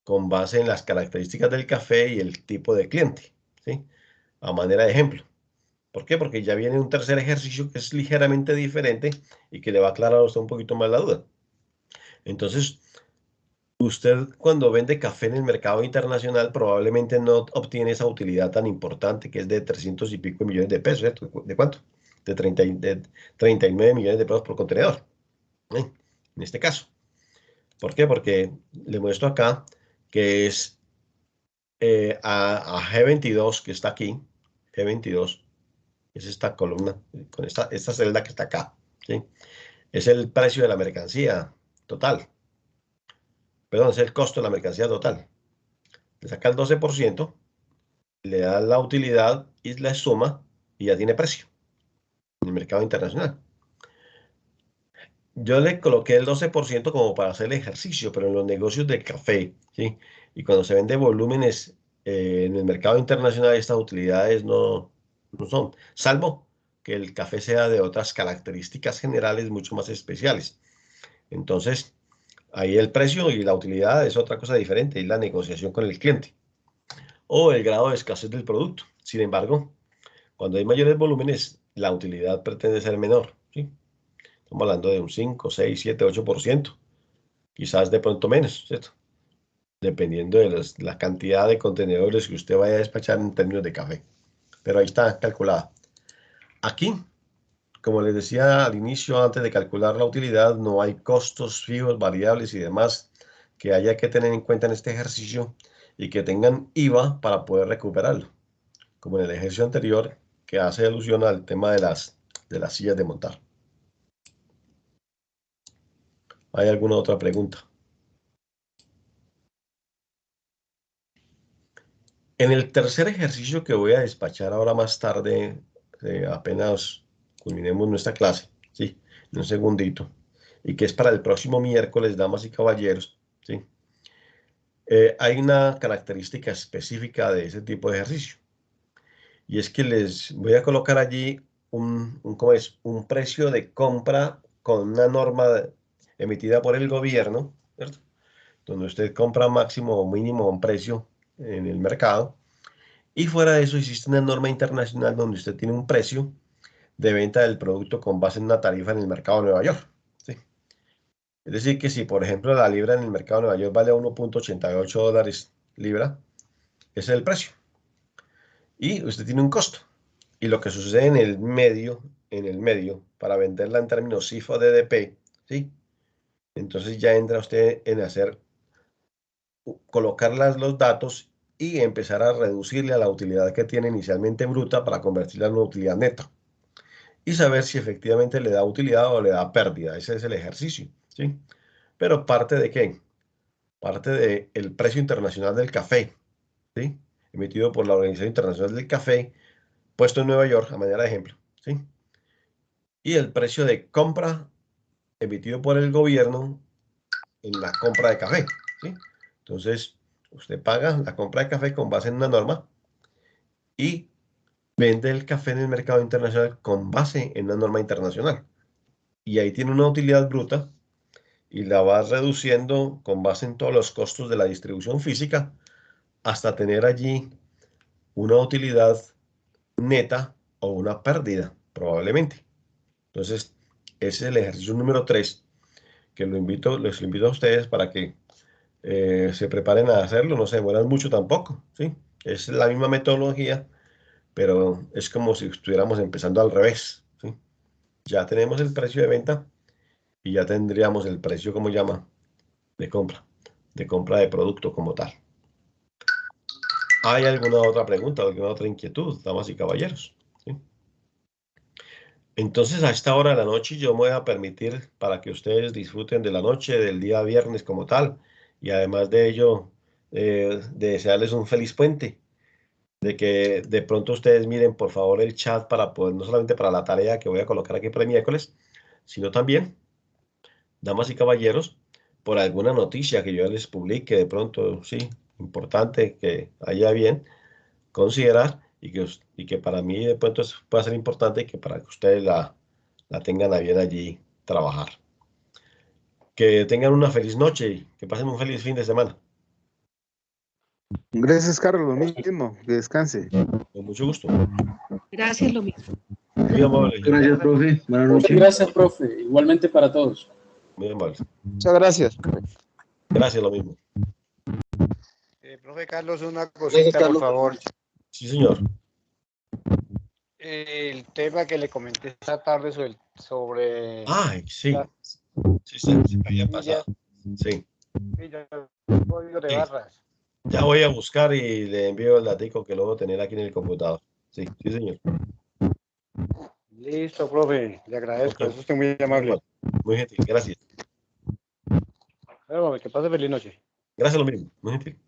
Con base en las características del café y el tipo de cliente, ¿sí? A manera de ejemplo. ¿Por qué? Porque ya viene un tercer ejercicio que es ligeramente diferente y que le va a aclarar a usted un poquito más la duda. Entonces, usted cuando vende café en el mercado internacional probablemente no obtiene esa utilidad tan importante que es de 300 y pico millones de pesos, ¿cierto? ¿De cuánto? De 39 millones de pesos por contenedor, ¿eh? En este caso. ¿Por qué? Porque le muestro acá que es a G22 que está aquí, G22, es esta columna, con esta celda que está acá, ¿sí? Es el precio de la mercancía total. Perdón, es el costo de la mercancía total. Le saca el 12%, le da la utilidad y la suma y ya tiene precio en el mercado internacional. Yo le coloqué el 12% como para hacer el ejercicio, pero en los negocios de café, ¿sí? Y cuando se vende volúmenes en el mercado internacional, estas utilidades no son, salvo que el café sea de otras características generales mucho más especiales. Entonces, ahí el precio y la utilidad es otra cosa diferente, es la negociación con el cliente o el grado de escasez del producto. Sin embargo, cuando hay mayores volúmenes, la utilidad pretende ser menor, ¿sí? Estamos hablando de un 5, 6, 7, 8%, quizás de pronto menos, ¿cierto? Dependiendo de la cantidad de contenedores que usted vaya a despachar en términos de café. Pero ahí está calculada. Aquí, como les decía al inicio, antes de calcular la utilidad, no hay costos fijos, variables y demás que haya que tener en cuenta en este ejercicio y que tengan IVA para poder recuperarlo, como en el ejercicio anterior que hace alusión al tema de las sillas de montar. ¿Hay alguna otra pregunta? En el tercer ejercicio que voy a despachar ahora más tarde, apenas culminemos nuestra clase, ¿sí? En un segundito, y que es para el próximo miércoles, damas y caballeros, ¿sí? Hay una característica específica de ese tipo de ejercicio, y es que les voy a colocar allí ¿cómo es? Un precio de compra con una norma emitida por el gobierno, ¿cierto? Donde usted compra máximo o mínimo un precio en el mercado. Y fuera de eso existe una norma internacional donde usted tiene un precio de venta del producto con base en una tarifa en el mercado de Nueva York, ¿sí? Es decir, que si por ejemplo la libra en el mercado de Nueva York vale 1.88 dólares libra, ese es el precio. Y usted tiene un costo. Y lo que sucede en el medio, para venderla en términos CIF o DDP, ¿sí? Entonces ya entra usted en colocar los datos y empezar a reducirle a la utilidad que tiene inicialmente bruta para convertirla en una utilidad neta. Y saber si efectivamente le da utilidad o le da pérdida. Ese es el ejercicio, ¿sí? Pero parte de qué? parte del precio internacional del café, ¿sí? Emitido por la Organización Internacional del Café, puesto en Nueva York, a manera de ejemplo, ¿sí? Y el precio de compra emitido por el gobierno en la compra de café, ¿sí? Entonces, usted paga la compra de café con base en una norma y vende el café en el mercado internacional con base en una norma internacional. Y ahí tiene una utilidad bruta y la va reduciendo con base en todos los costos de la distribución física hasta tener allí una utilidad neta o una pérdida, probablemente. Entonces, ese es el ejercicio número 3 que les invito a ustedes para que se preparen a hacerlo, no se demoran mucho tampoco, ¿sí? Es la misma metodología, pero es como si estuviéramos empezando al revés, ¿sí? Ya tenemos el precio de venta y ya tendríamos el precio, ¿cómo llama? De compra de producto como tal. ¿Hay alguna otra pregunta, alguna otra inquietud, damas y caballeros? ¿Sí? Entonces, a esta hora de la noche yo me voy a permitir para que ustedes disfruten de la noche, del día viernes como tal, y además de ello, de desearles un feliz puente, de que de pronto ustedes miren por favor el chat para poder, no solamente para la tarea que voy a colocar aquí para el miércoles, sino también, damas y caballeros, por alguna noticia que yo les publique de pronto, sí, importante que haya bien considerar y que para mí de pronto pueda ser importante y que para que ustedes la tengan a bien allí trabajar. Que tengan una feliz noche y que pasen un feliz fin de semana. Gracias, Carlos, lo mismo, que descanse. Con mucho gusto. Gracias, lo mismo. Muy amable. Gracias, profe. Buenas Muchas noches. gracias, profe. Igualmente para todos. Muy amable. Muchas gracias. Gracias, lo mismo. Profe Carlos, una Gracias, cosita, por Carlos. favor. Sí, señor. El tema que le comenté esta tarde sobre Ay, sí. las Sí, se me había millas, pasado. Sí, código de sí. barras. Ya voy a buscar y le envío el datico que luego tener aquí en el computador. Sí, sí, señor. Listo, profe. Le agradezco. Ok. Es usted muy amable. Muy gentil. Gracias. Bueno, que pase feliz noche. Gracias, lo mismo. Muy gentil.